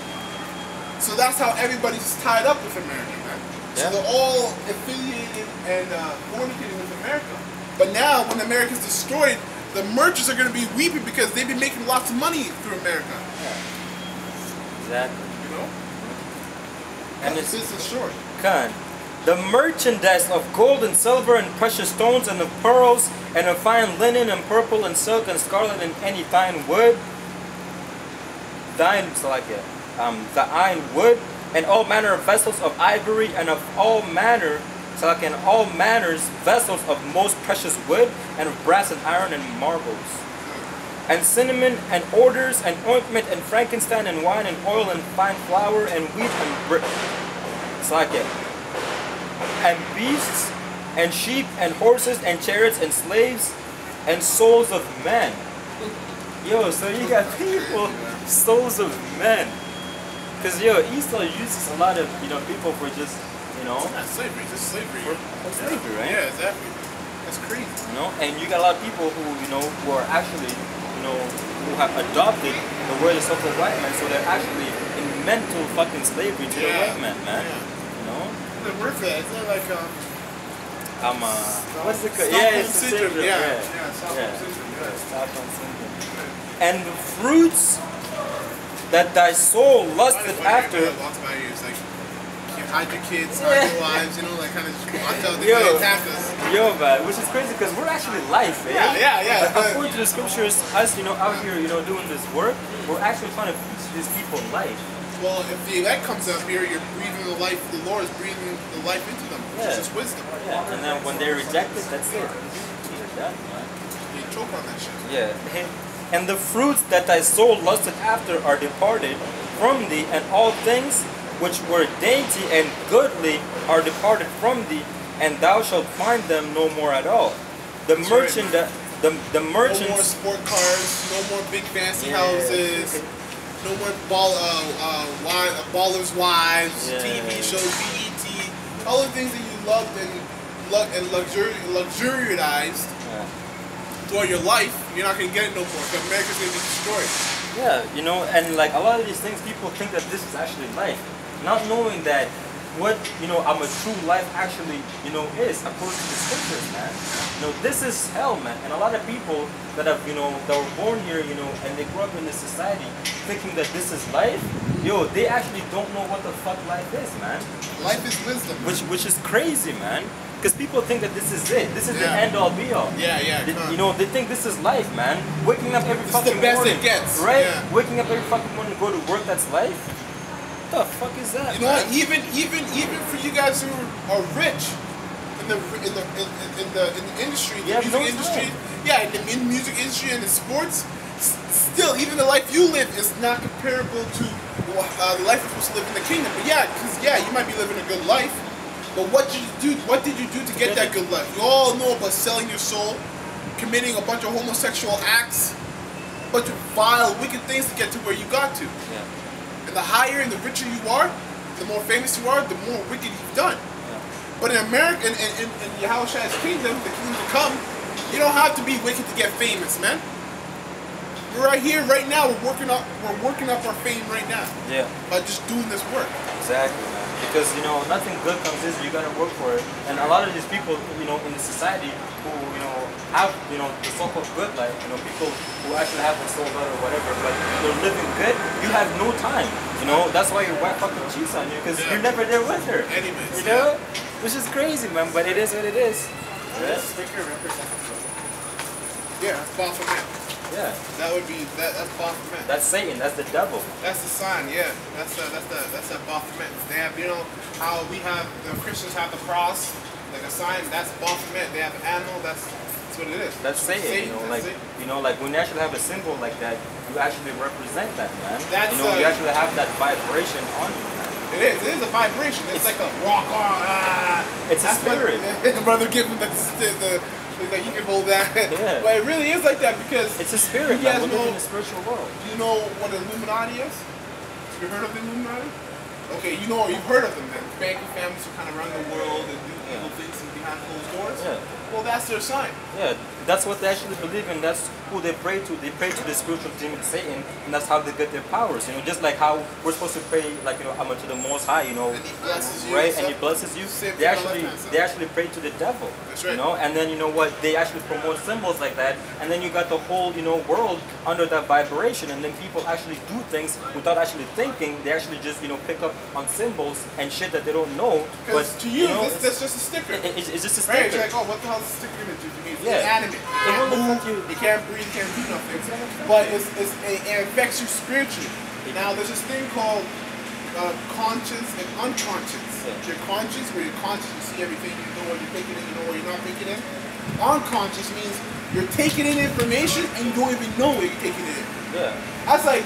So that's how everybody's tied up with America, man. Yeah. So they're all affiliated and fornicating with America. But now, when America's destroyed, the merchants are going to be weeping because they've been making lots of money through America. Exactly. You know? And That's the business short. Khan, the merchandise of gold and silver and precious stones and of pearls and of fine linen and purple and silk and scarlet and any fine wood, the iron wood, and all manner of vessels of ivory and of all manner, and all manners vessels of most precious wood and of brass and iron and marbles, and cinnamon and odors and ointment and frankincense and wine and oil and fine flour and wheat and and beasts and sheep and horses and chariots and slaves and souls of men. Yo, so you got people, souls of men. Because yo, Esau uses a lot of people for just It's not slavery, it's just slavery. for slavery, right? Yeah, exactly. That's crazy. And you got a lot of people who who are actually who have adopted the ways of the white man, so they're actually in mental fucking slavery to the white man, man. The word for that, isn't it like What's the code? Stockholm It's the syndrome. syndrome. Yeah, Stockholm syndrome. Yeah. Stockholm syndrome. And the fruits that thy soul lusted after. Lots of ideas, like hide your kids, hide your wives, like kind of watch out they might attack us. Yo, man, which is crazy because we're actually life, eh? Yeah. Like, according to the scriptures, us, out here, doing this work, we're actually trying to teach these people life. Well, if the elect comes up here, you're breathing the life. The Lord is breathing the life into them, which is His wisdom. Yeah, and then when they reject it, that's it. You choke on that shit. Yeah. And the fruits that thy soul lusted after are departed from thee, and all things which were dainty and goodly are departed from thee, and thou shalt find them no more at all. The merchant, the merchants. No more sport cars. No more big fancy houses. No more ballers' wives. TV shows, BET, all the things that you loved and luxuriized throughout your life. You're not gonna get it no more. Because America's gonna be destroyed. Yeah, and like a lot of these things, people think that this is actually life, not knowing that what a true life actually is according to the scriptures, man. This is hell, man. And a lot of people that have that were born here, and they grew up in this society thinking that this is life. They actually don't know what the fuck life is, man. Life is wisdom. Which is crazy, man. Because people think that this is it. This is the end all be all. Yeah. They think this is life, man. Waking up every fucking morning. This is the best it gets. Right? Yeah. Waking up every fucking morning to go to work, that's life? What the fuck is that? You know what? Even for you guys who are rich in the industry, in the music industry and the sports, still, even the life you live is not comparable to the life you're supposed to live in the kingdom. But you might be living a good life. But what did you do to get that good life? You all know about selling your soul, committing a bunch of homosexual acts, a bunch of vile, wicked things to get to where you got to. Yeah. And the higher and the richer you are, the more famous you are, the more wicked you've done. Yeah. But in America, in Yahushua's kingdom, the kingdom to come, you don't have to be wicked to get famous, man. We're right here, right now. We're working up our fame right now. Yeah. By just doing this work. Exactly, man. Because nothing good comes easy. You gotta work for it. And a lot of these people, in the society who have the so-called good life, people who actually have a soul or whatever, but they're living good. You have no time. That's why your wife fucking cheats on you because you're never there with her. Anyways, which is crazy, man. But it is what it is. Does the sticker represent the soul? Yeah, Baphomet. Yeah. That would be that's Baphomet. That's Satan. That's the devil. That's the sign. Yeah. That's that Baphomet. They have how we have the Christians have the cross like a sign. That's Baphomet. They have an animal. That's what it is. That's Satan. Like when you actually have a symbol like that, you actually represent that, man. That's you actually have that vibration on you, man. It is a vibration. It's like a rock on. It's a spirit. The brother give him the like you can hold that. Yeah. But it really is like that because it's a spirit. You guys we're living in a spiritual world. Do you know what the Illuminati is? Have you heard of the Illuminati? Okay, you've heard of them then. Banking families who kind of run the world and do evil things behind closed doors. Yeah. Well, that's their sign. Yeah, that's what they actually believe in. That's who they pray to. They pray to the spiritual demon Satan, and that's how they get their powers. Just like how we're supposed to pray, like to the Most High. And He blesses you, right? And He blesses you. They actually pray to the devil. That's right. And then what? They actually promote symbols like that, and then you got the whole world under that vibration, and then people actually do things without actually thinking. They actually just pick up on symbols and shit that they don't know. But to you, that's just a sticker. It's just a sticker. Right? You're like, oh, what the hell is a sticker gonna do to me? It's inanimate. You can't breathe, you can't do nothing. But it affects you spiritually. Now there's this thing called conscious and unconscious. You're conscious, where you're conscious, you see everything, you know what you're thinking in, you know what you're not thinking in. Unconscious means you're taking in information and you don't even know what you're taking in. Yeah. That's like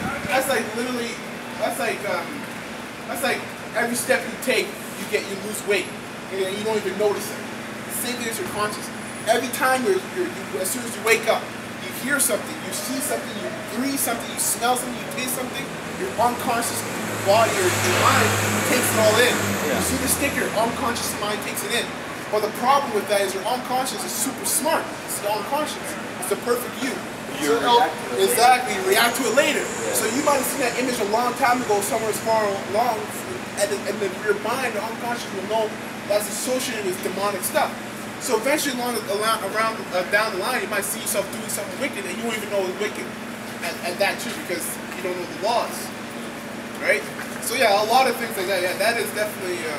every step you take, you lose weight, and you don't even notice it. The same thing as your conscious. Every time as soon as you wake up, you hear something, you see something, you breathe something, you smell something, you taste something, your unconscious body or your mind takes it all in. Yeah. You see the sticker, unconscious mind takes it in. But the problem with that is your unconscious is super smart. It's the unconscious. It's the perfect you. Exactly, you react to it later. Yeah. So you might have seen that image a long time ago, somewhere as far along, and your mind, the unconscious, will know that's associated with demonic stuff. So eventually, down the line, you might see yourself doing something wicked, and you won't even know it's wicked at that too, because you don't know the laws, right? So yeah, a lot of things like that. Yeah, that is definitely a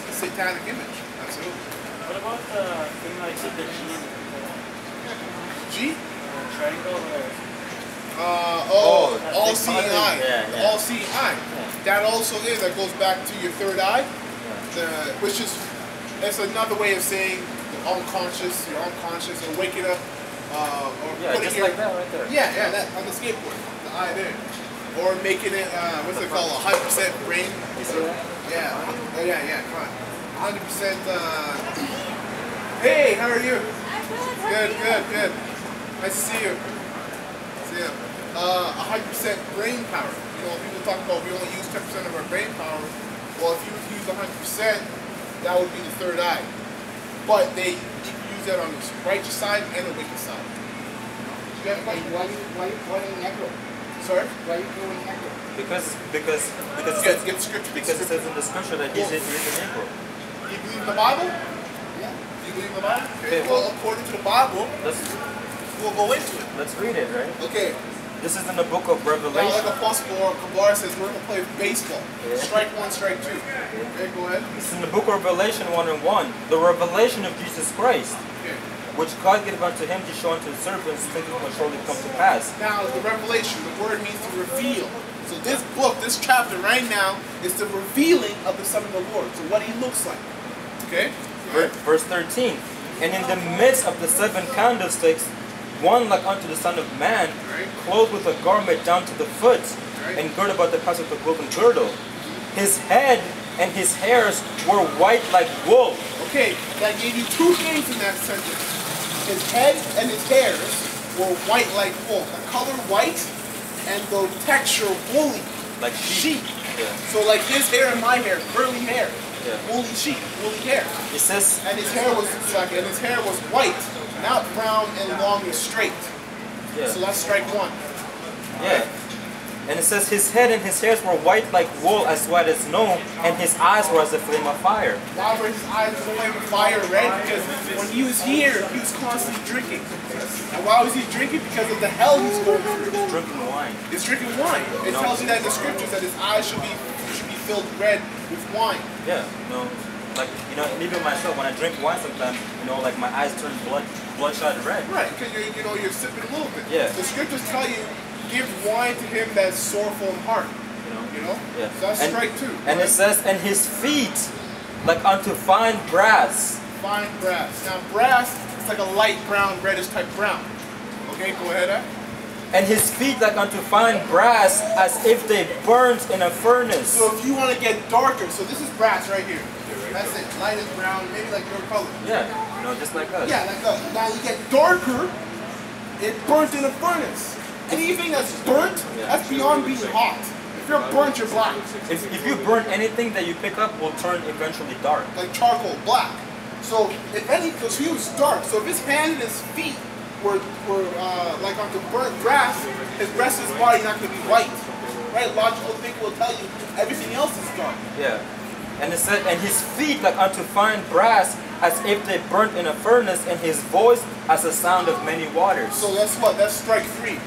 satanic image. Absolutely. What about the thing like the G and G? Triangle all seeing eye. Yeah. All seeing eye. That also that goes back to your third eye, which is. It's another way of saying you're unconscious, or waking up, or putting just your, like that right there. Yeah, that on the skateboard, the eye there, or making it what's it called, 100% brain. You see that? Yeah. Come on, 100%. Hey, how are you? Good. Nice to see you. 100% brain power. People talk about we only use 10% of our brain power. Well, if you use 100%. That would be the third eye. But you can use that on the righteous side and the wicked side. Why negro? Sorry? Why are you going Negro? Because Get scripture. because it says in the scripture that he's a Negro. Do you believe in the Bible? Yeah. Do you believe in the Bible? Okay, Well, according to the Bible, Let's we'll go into it. read it, right? Okay. This is in the book of Now, like Revelation. Apostle Kabbalah says, we're going to play baseball. Yeah. Strike one, strike two. Okay, go ahead. It's in the book of Revelation 1:1. The revelation of Jesus Christ, Okay. which God gave unto him to show unto his servants things that will surely come to pass. Now, the revelation, the word means to reveal. So this book, this chapter right now, is the revealing of the Son of the Lord. So what he looks like. Okay? Verse 13. And in the midst of the 7 candlesticks, one like unto the Son of Man, Right. clothed with a garment down to the foot, Right. and girded about the pass with a golden girdle. His head and his hairs were white like wool. Okay, that gave you two things in that sentence. His head and his hairs were white like wool. The color white and the texture woolly. Like sheep. Yeah. So like his hair and my hair, curly hair. Yeah. Woolly sheep, woolly hair. It says, And his hair was white, not brown and long and straight. yeah. So that's strike one. Yeah. And it says his head and his hairs were white like wool, as white as snow, and his eyes were as a flame of fire. Why were his eyes like fire red? Because when he was here, he was constantly drinking. And why was he drinking? Because of the hell he's going through. Drinking wine. He's drinking wine. It tells you that in the scriptures that his eyes should be filled red with wine. Yeah. Like, and even myself, when I drink wine sometimes, like my eyes turn bloodshot red. Right, because you're sipping a little bit. Yeah. The scriptures tell you, give wine to him that's sorrowful in heart. You know? Yeah. So that's strike two. And right? it says, and his feet like unto fine brass. Fine brass. Now brass is like a light brown, reddish type brown. Okay, go ahead. And his feet like unto fine brass, as if they burnt in a furnace. So if you want to get darker, so this is brass right here. That's it. Light is brown, maybe like your color. Yeah, just like us. Yeah, like that. Now you get darker, it burnt in a furnace. Anything that's burnt, that's beyond being hot. If you're burnt, you're black. If you burn anything that you pick up will turn eventually dark. Like charcoal, black. So if any, because he was dark. So if his hand and his feet were like on the burnt grass, his rest of his body not going to be white. Right? Logical thinking will tell you everything else is dark. Yeah. And it said, and his feet like unto fine brass, as if they burnt in a furnace, and his voice as the sound of many waters. So that's what? That's strike three.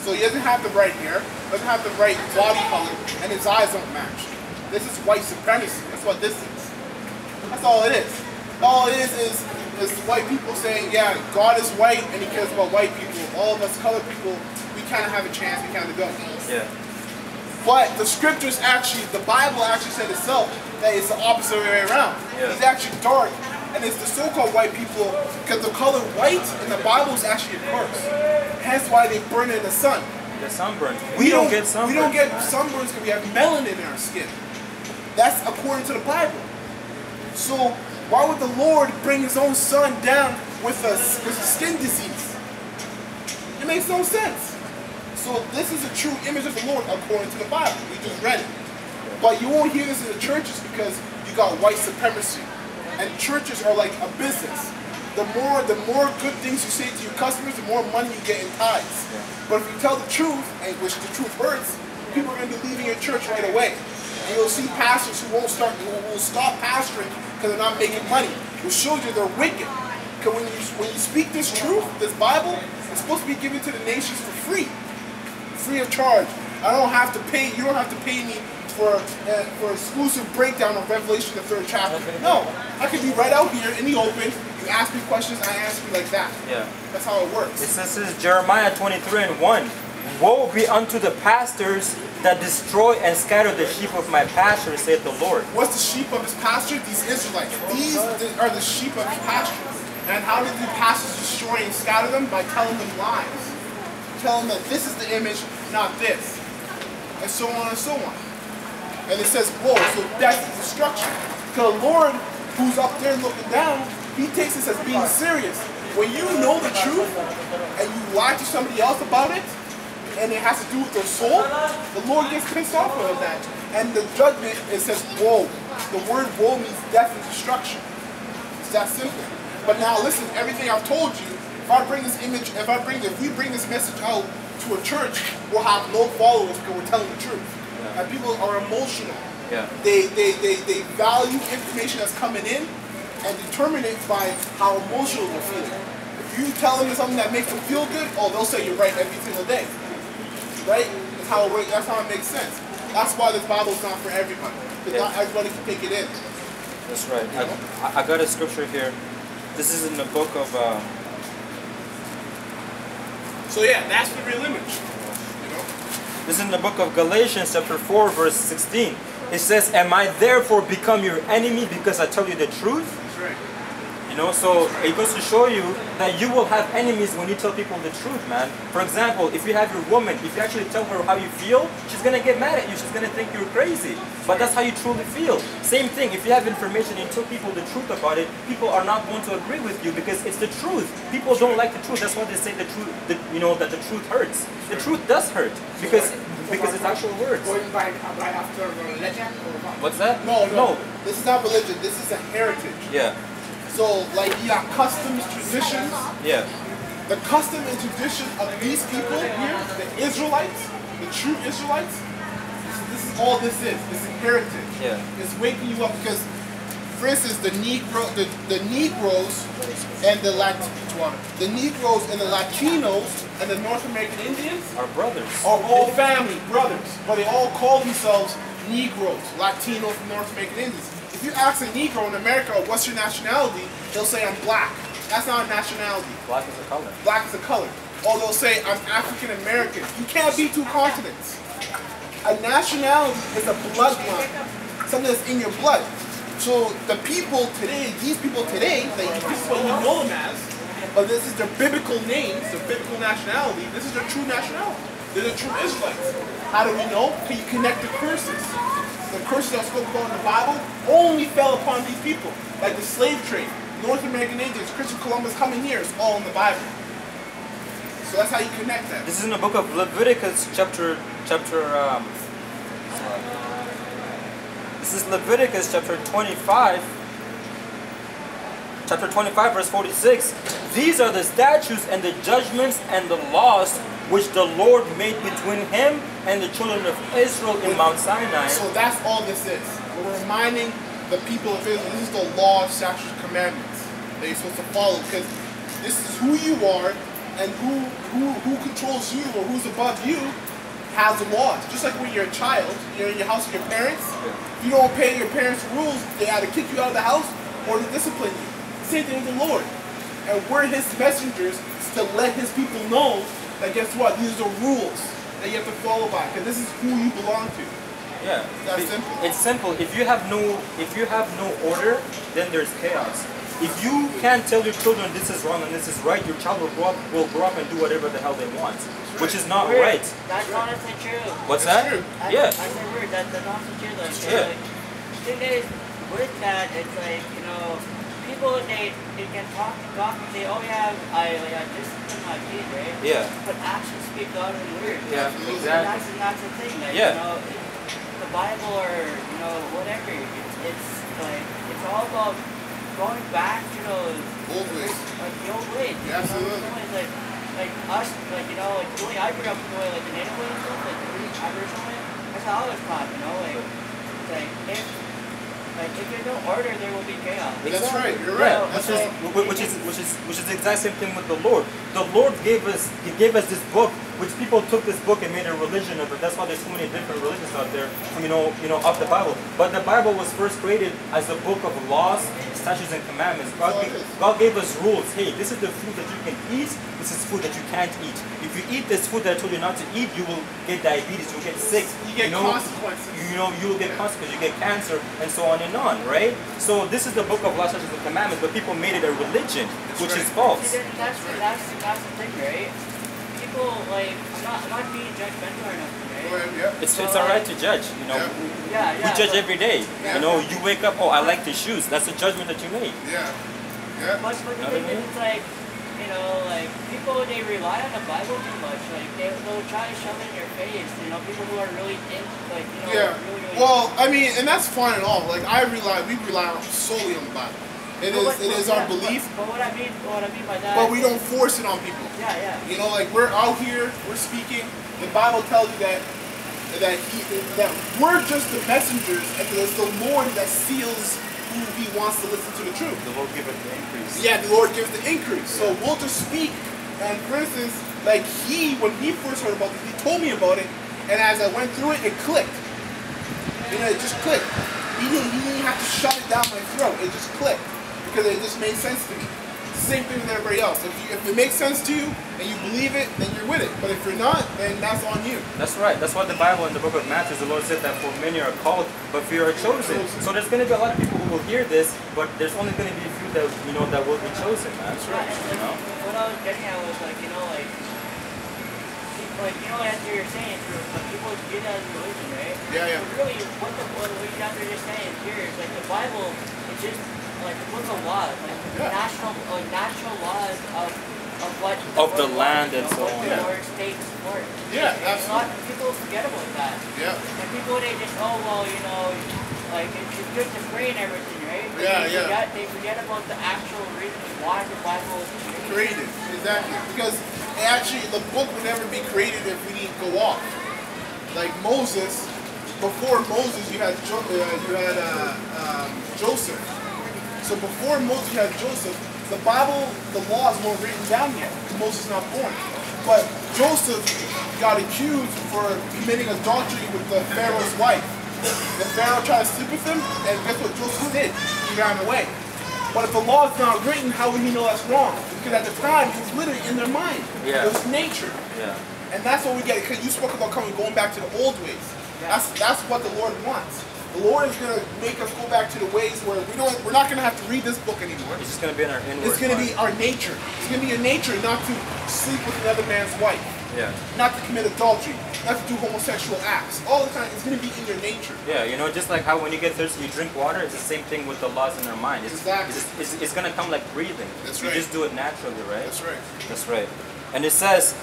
So he doesn't have the right hair, doesn't have the right body color, and his eyes don't match. This is white supremacy. That's what this is. That's all it is. All it is white people saying, yeah, God is white and he cares about white people. All of us colored people, we kind of have a chance, we kind of don't. Yeah. But the scriptures actually, the Bible actually said itself that it's the opposite way around. Yeah. He's actually dark, and it's the so-called white people, because the color white in the Bible is actually a curse. Hence why they burn in the sun. The sunburns. We don't get sunburns. We don't get sunburns because we have melanin in our skin. That's according to the Bible. So why would the Lord bring his own son down with a skin disease? It makes no sense. So this is a true image of the Lord according to the Bible. We just read it. But you won't hear this in the churches because you got white supremacy. And churches are like a business. The more good things you say to your customers, the more money you get in tithes. But if you tell the truth, and which the truth hurts, people are going to be leaving your church right away. And you'll see pastors who will stop pastoring because they're not making money. Which shows you they're wicked. Because when you speak this truth, this Bible, it's supposed to be given to the nations for free. Free of charge. I don't have to pay. You don't have to pay me for exclusive breakdown of Revelation, the 3rd chapter. No, I can be right out here in the open. You ask me questions, I answer you like that. Yeah. That's how it works. It says Jeremiah 23:1. Woe be unto the pastors that destroy and scatter the sheep of my pasture, saith the Lord. What's the sheep of his pasture? These Israelites. These are the sheep of his pasture. And how did the pastors destroy and scatter them? By telling them lies. Telling them that this is the image, not this. And so on and so on. And it says, woe, so death and destruction. Because the Lord, who's up there looking down, he takes this as being serious. When you know the truth, and you lie to somebody else about it, and it has to do with their soul, the Lord gets pissed off of that. And the judgment, it says, woe. The word woe means death and destruction. It's that simple. But now listen, everything I've told you, if we bring this message out to a church will have no followers because we're telling the truth. Yeah. And people are emotional. Yeah. They value information that's coming in and determine it by how emotional they're feeling. If you tell them something that makes them feel good, oh, they'll say you're right every single day. Right? That's how it makes sense. That's why this Bible's not for everybody. Because not everybody can take it in. That's right. You know? I got a scripture here. This is in the book of. So yeah, that's the real image. You know? This is in the book of Galatians, chapter 4, verse 16. It says, "Am I therefore become your enemy because I tell you the truth?" That's right. You know, so it goes to show you that you will have enemies when you tell people the truth, man. For example, if you have your woman, if you actually tell her how you feel, she's gonna get mad at you. She's gonna think you're crazy. But that's how you truly feel. Same thing, if you have information and you tell people the truth about it, people are not going to agree with you because it's the truth. People don't like the truth. That's why they say the truth, that the truth hurts. The truth does hurt because it's actual words. Going by after religion or what? What's that? No. This is not religion. This is a heritage. Yeah. So, like, you got customs, traditions. Yeah. The custom and tradition of these people here, the Israelites, the true Israelites, this is all this is. This is heritage. Yeah. It's waking you up because, for instance, the Negroes and the Negroes and the Latinos and the North American Indians Our brothers. are all family, brothers, but they all call themselves Negroes, Latinos, and North American Indians. If you ask a Negro in America, what's your nationality, they'll say, I'm black. That's not a nationality. Black is a color. Black is a color. Or they'll say, I'm African American. You can't be two continents. A nationality is a bloodline, something that's in your blood. So the people today, these people today, this is what you know them as, but this is their biblical names, their biblical nationality. This is their true nationality. They're the true Israelites. How do we know? Can you connect the curses? The curses that are spoken about in the Bible only fell upon these people, like the slave trade, North American Indians, Christopher Columbus coming here. It's all in the Bible. So that's how you connect that. This is in the book of Leviticus, This is Leviticus chapter 25. Chapter 25, verse 46. These are the statutes and the judgments and the laws which the Lord made between him and the children of Israel in Mount Sinai. So that's all this is. We're reminding the people of Israel, this is the law, statutes, and commandments that you're supposed to follow, because this is who you are, and who controls you or who's above you has the laws. Just like when you're a child, you're in your house with your parents. If you don't pay your parents' rules, they either kick you out of the house or they discipline you. Same thing with the Lord. And we're his messengers to let his people know that guess what? These are the rules that you have to follow by, because this is who you belong to. Yeah, That's simple. It's simple. If you have no order, then there's chaos. If you can't tell your children this is wrong and this is right, your child will grow up and do whatever the hell they want, which is not right. That's honestly true. What's That's that? true. Yeah. I remember that's honestly true. Like, Yeah. the thing is, with that, it's like, people, they can talk and say, oh yeah, I discipline my kid, right? Yeah. But actions speak louder than words. Yeah, And exactly. that's the thing. Like, Yeah. the Bible or, whatever, it's like, it's all about going back to those Old ways. like the old ways. Yeah, absolutely. Like us, like the way I grew up, the way like the native way and stuff, like the really Aboriginal way. That's how I was taught, if there's no order, there will be chaos. That's right. You're Yeah, right. which is the exact same thing with the Lord. The Lord gave us this book, which people took this book and made a religion of it. That's why there's so many different religions out there, of the Bible. But the Bible was first created as a book of laws, statutes, and commandments. God gave us rules. Hey, this is the food that you can eat. This is food that you can't eat. If you eat this food that I told you not to eat, you will get diabetes. You'll get sick. You get consequences. You will get consequences. You get cancer, and so on and on. Right? So this is the book of laws, statutes, and commandments. But people made it a religion, which is false. See, that's the thing, right? People, like, I'm not being judgmental or nothing, right? Yeah. It's alright to judge. Yeah, We judge every day. Yeah. You wake up. Oh, I like the shoes. That's a judgment that you made. Yeah. Yeah. But the thing is, it's like, like, people, they rely on the Bible too much. Like, they'll try to shove it in your face. People who are really Yeah. really. Well, I mean, and that's fine and all. Like, we rely solely on the Bible. It is our belief. But what I mean by that. But we don't force it on people. Yeah, yeah. You know, like we're out here, we're speaking. The Bible tells you that we're just the messengers, and it's the Lord that seals who He wants to listen to the truth. The Lord give it the increase. Yeah, the Lord gives the increase. So we'll just speak. And for instance, like when he first heard about this, he told me about it, and as I went through it, it clicked. You know, it just clicked. He didn't have to shut it down my throat. It just clicked because it just made sense to me. Same thing with everybody else. If it makes sense to you and you believe it, then you're with it. But if you're not, then that's on you. That's right. That's why the Bible in the book of Matthew, the Lord said that for many are called, but few are chosen. So there's going to be a lot of people who will hear this, but there's only going to be a few that that will be chosen, man. That's right. You know? What I was getting at was like as you're saying, when people get out of religion, right? Yeah, yeah. But really, what you guys are just saying here is like the Bible is just like the book of laws, like natural laws of what the land and so on. What your state for. Yeah, and absolutely. a lot of people forget about that. Yeah. And people they just like it's good to pray and everything, right? But Yeah, they forget about the actual reason why the Bible was Created, exactly. Because actually, the book would never be created if we didn't go off. Like Moses, before Moses, you had Joseph. So before Moses, you had Joseph. The Bible, the laws weren't written down yet. Moses not born. But Joseph got accused for committing adultery with the Pharaoh's wife. The Pharaoh tried to sleep with him, and guess what Joseph did? He ran away. But if the law is not written, how would he know that's wrong? Because at the time, it was literally in their mind. Yeah. It was nature. Yeah. And that's what we get. Because you spoke about going back to the old ways. Yeah. That's what the Lord wants. The Lord is going to make us go back to the ways where we're not going to have to read this book anymore. It's just going to be in our inward It's going to be part. our nature. It's going to be your nature not to sleep with another man's wife. Yeah. Not to commit adultery. Not to do homosexual acts. All the time, it's going to be in your nature. Yeah, just like how when you get thirsty, you drink water, it's the same thing with the laws in our mind. Exactly. It's going to come like breathing. That's You right. just do it naturally, right? That's right. That's right. And it says,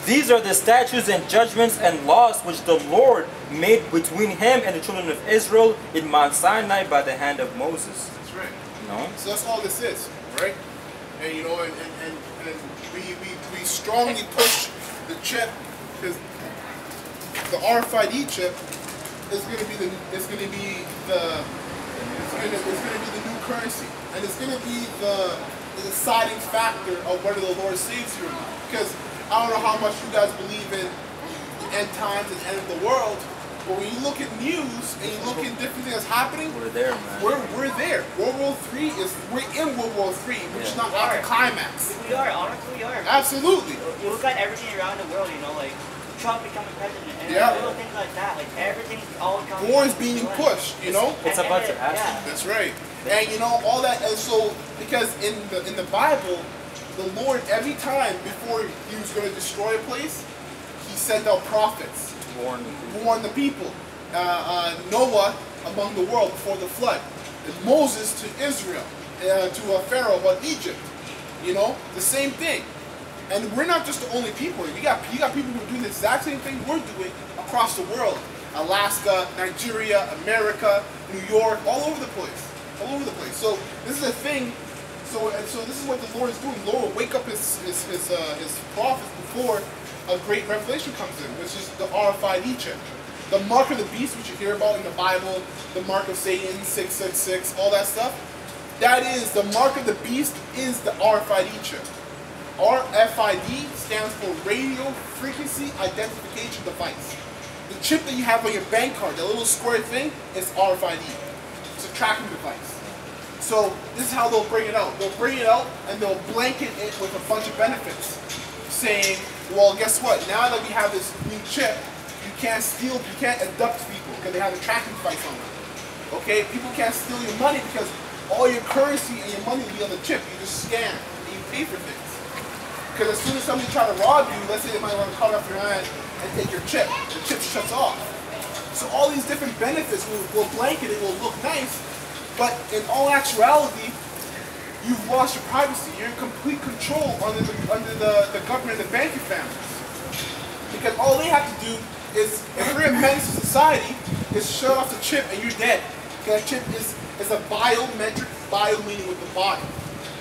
these are the statutes and judgments and laws which the Lord made between him and the children of Israel in Mount Sinai by the hand of Moses. That's right. No? So that's all this is, right? And we strongly push the chip because the RFID chip is going to be the new currency, and it's going to be the deciding factor of whether the Lord saves you or not. Because I don't know how much you guys believe in the end times and end of the world, but when you look at news and you look at different things that's happening, We're there, man. we're there. World War III we're in World War III, which is not at the climax. We are, honestly, we are. Absolutely. You look at everything around the world, like Trump becoming president, and little things like that, like everything's all coming. War is being pushed, It's about to happen. Yeah. That's right. And all that, and so because in the Bible, the Lord every time before he was going to destroy a place, he sent out prophets, warn the people. Noah among the world before the flood, and Moses to Israel, to Pharaoh about Egypt. The same thing. And we're not just the only people. You got people who are doing the exact same thing we're doing across the world. Alaska, Nigeria, America, New York, all over the place. All over the place. So this is a thing. So this is what the Lord is doing. The Lord will wake up his prophets before a great revelation comes in, which is the RFID chip. The mark of the beast, which you hear about in the Bible, the mark of Satan, 666, all that stuff. That is, the mark of the beast is the RFID chip. RFID stands for Radio Frequency Identification Device. The chip that you have on your bank card, that little square thing, is RFID. It's a tracking device. So this is how they'll bring it out. They'll bring it out and they'll blanket it with a bunch of benefits. Saying, well, guess what? Now that we have this new chip, you can't abduct people because they have a tracking device on them. Okay? People can't steal your money because all your currency and your money will be on the chip. You just scan and you pay for things. Because as soon as somebody tries to rob you, let's say they might want to cut off your hand and take your chip. The chip shuts off. So all these different benefits will blanket it, will look nice, but in all actuality, you've lost your privacy. You're in complete control under the government and the banking families. Because all they have to do is, if you're a menace to society, is shut off the chip and you're dead. Because that chip is a biometric bio meaning with the body.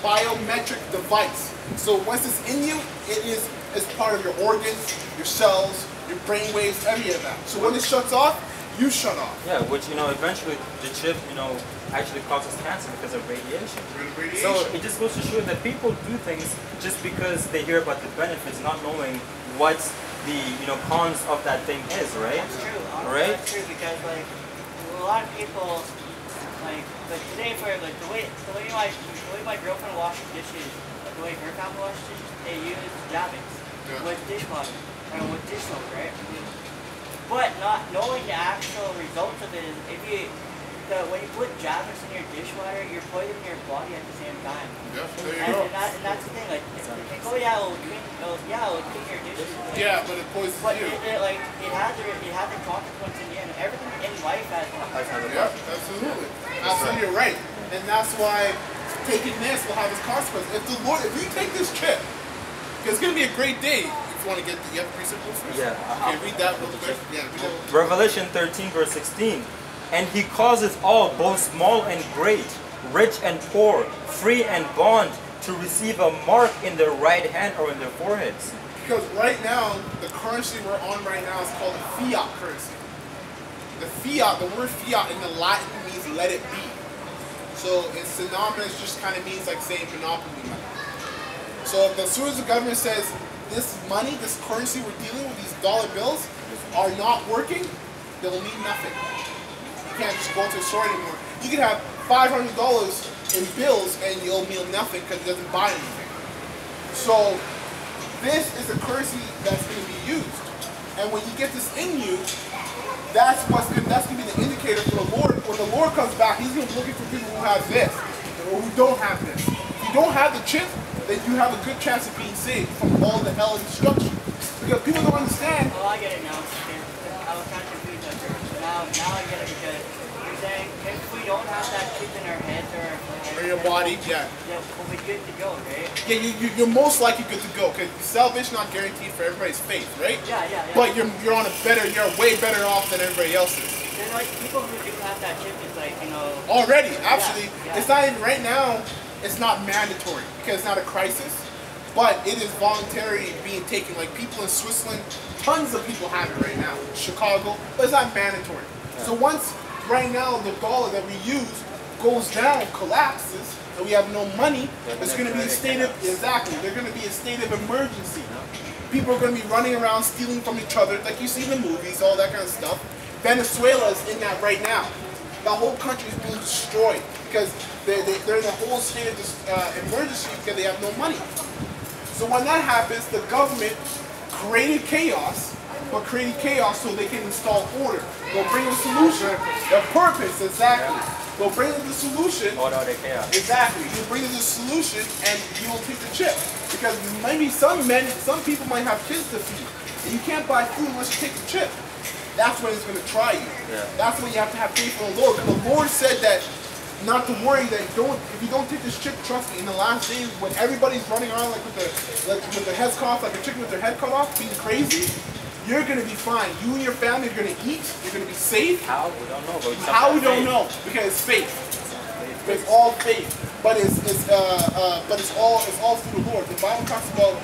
Biometric device. So once it's in you, it is part of your organs, your cells, your brain waves, every of that. So when it shuts off, you shut off. Yeah, which, eventually the chip, actually causes cancer because of radiation. So it just goes to show that people do things just because they hear about the benefits, not knowing what the, cons of that thing is, right? That's true. Right? That's true because, like, a lot of people, like today, for like the way my girlfriend washes dishes, the way her family washes dishes, they use Javix with dishwater or with dish soap, right? But not knowing the actual results of it is when you put Javix in your dishwater, you're poisoning your body at the same time. Yeah, there you go. And that's the thing. Like, oh yeah, it'll clean your dishes. Like, Yeah, but it poisons but you. it had the consequence in the end. Everything in life has consequences. Yeah, absolutely. Absolutely, you're right. And that's why taking this will have its consequences. If you take this chip, because it's going to be a great day. If you want to get you have the principle first? Yeah. Okay, read that real quick. Yeah, read that. Revelation 13 verse 16. And he causeth all, both small and great, rich and poor, free and bond, to receive a mark in their right hand or in their foreheads. Because right now, the currency we're on right now is called a fiat currency. The word fiat in the Latin means let it be. So it's synonymous, just kind of means like saying monopoly money. So as soon as the government says this money, this currency we're dealing with, these dollar bills, are not working, they'll mean nothing. You can't just go to a store anymore. You can have $500 in bills and you'll mean nothing because it doesn't buy anything. So this is a currency that's going to be used. And when you get this in you, that's going to be the indicator for the Lord. When the Lord comes back, he's going to be looking for people who have this or who don't have this. If you don't have the chip, then you have a good chance of being saved from all the hell and destruction. Because people don't understand. Oh, I get it now. I was kind of confused at first, but now I get it because you're saying if we don't have that chip in our heads or Or your body, yeah. Yeah, we'll be good to go, right? Yeah, you're most likely good to go because salvation not guaranteed for everybody's faith, right? Yeah. But you're way better off than everybody else is. Then like people who do have that chip is like, Already, absolutely. Yeah. It's not even right now. It's not mandatory because it's not a crisis, but it is voluntary being taken. Like people in Switzerland, tons of people have it right now. Chicago, but it's not mandatory. Yeah. So once right now the dollar that we use goes down, collapses, and we have no money, there's going to be a state of There's going to be a state of emergency. People are going to be running around stealing from each other, like you see in the movies, all that kind of stuff. Venezuela is in that right now. The whole country is being destroyed because they're in a whole state of emergency because they have no money. So when that happens, the government created chaos, but created chaos so they can install order. They'll bring a solution. The purpose, exactly. They'll bring the solution. Order the chaos. Exactly. You bring the solution and you will take the chip. Because maybe some people might have kids to feed. And you can't buy food unless you take the chip. That's when it's going to try you. Yeah. That's when you have to have faith in the Lord. And the Lord said that not to worry that if you don't take this chip, trust me, in the last days when everybody's running around like with their heads cut off, like a chicken with their head cut off, being crazy, you're going to be fine. You and your family are going to eat. You're going to be safe. How? We don't know. How? We don't know. Because it's faith. It's all faith. But it's all through the Lord. The Bible talks about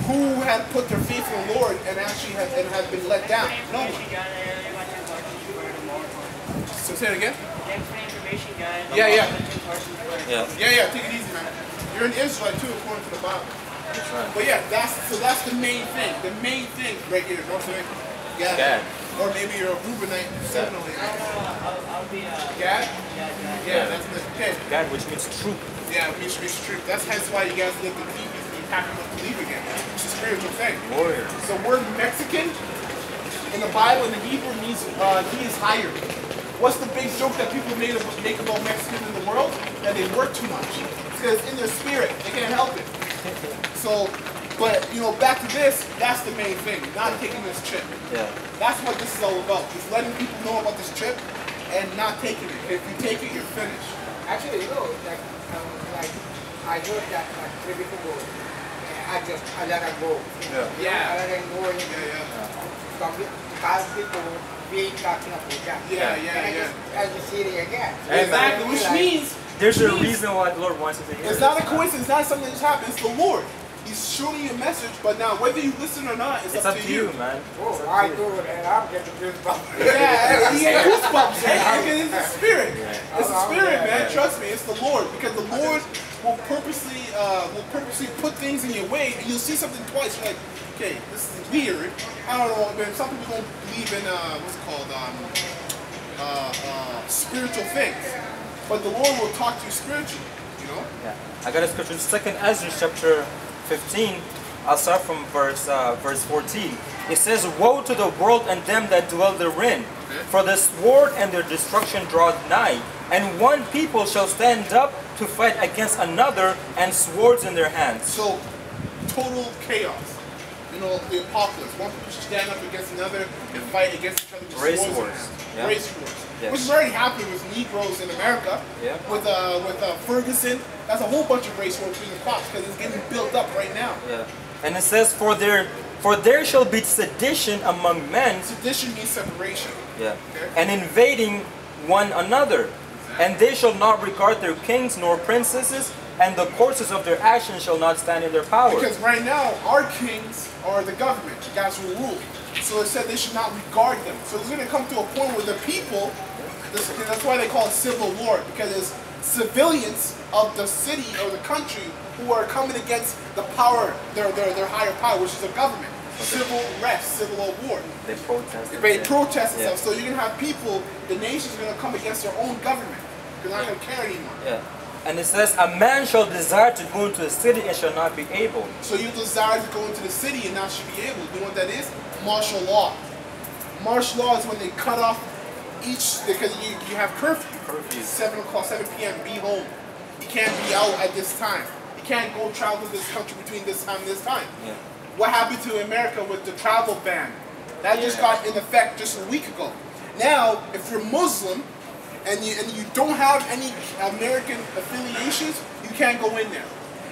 who had put their faith in the Lord and actually has been let down. No one. So say it again. Yeah. Take it easy, man. You're an Israelite too, according to the Bible. Right. But yeah, that's the main thing. The main thing right here. Don't say Gad. Or maybe you're a Reubenite. I'll be Gad? Yeah, that's the okay. Gad, which means troop. Yeah, which means troop. That's hence why you guys live the deep and pack them up to leave again. It's a spiritual thing. Warrior. So word Mexican in the Bible in the Hebrew means he is hired. What's the big joke that people make about Mexicans in the world? That they work too much. Because in their spirit, they can't help it. So, but back to this, that's the main thing. Not taking this chip. Yeah. That's what this is all about. Just letting people know about this chip and not taking it. If you take it, you're finished. Actually, like I heard that like 3 weeks ago, I let it go. Yeah. I let it go. Some people being talking about that. Yeah. As you see it again. Exactly. Which means There's a reason why the Lord wants us to hear It's this. not a coincidence. It's not something that just happened. It's the Lord. He's showing you a message, but now whether you listen or not, it's It's up up to to you. you, man. Oh, It's up I to do you. it, and I'm getting goosebumps. Yeah, he had goosebumps, man. Because it's the Spirit. Yeah. It's the Spirit, Yeah, man. yeah. Trust me, it's the Lord. Because the Lord will purposely put things in your way, and you'll see something twice. You're like, okay, this is weird. I don't know, man. Some people don't believe in what's it called spiritual things, but the Lord will talk to you spiritually. You know. Yeah. I got a scripture, 2nd Ezra chapter 15. I'll start from verse 14. It says, "Woe to the world and them that dwell therein, for the sword and their destruction draweth nigh, and one people shall stand up to fight against another, and swords in their hands." So, total chaos. You know, the apocalypse. One people should stand up against another and fight against each other with Race swords in wars. hand. Yeah. Race wars. Yes. Which is already happening with Negroes in America. Yeah. With Ferguson. That's a whole bunch of race wars between the crops because it's getting built up right now. Yeah. And it says, For there shall be sedition among men, Sedition means separation. yeah, Okay. and invading one another, and they shall not regard their kings nor princesses, and the courses of their actions shall not stand in their power. Because right now, our kings are the government, the guys who rule. So it said they should not regard them. So it's going to come to a point where the people, that's why they call it civil war, because it's civilians of the city or the country who are coming against the power, their higher power, which is the government. Civil rest, civil war. They protest. They protest and Yeah. stuff. So you're going to have people, the nation's going to come against their own government. They're not going to care anymore. Yeah. And it says, "A man shall desire to go into a city and shall not be able." So you desire to go into the city and not should be able. You know what that is? Martial law. Martial law is when they cut off each, because you have curfew. Curfew. 7 o'clock, 7 p.m., be home. You can't be out at this time. You can't go travel to this country between this time and this time. Yeah. What happened to America with the travel ban? That just got in effect just a week ago. Now, if you're Muslim and you don't have any American affiliations, you can't go in there.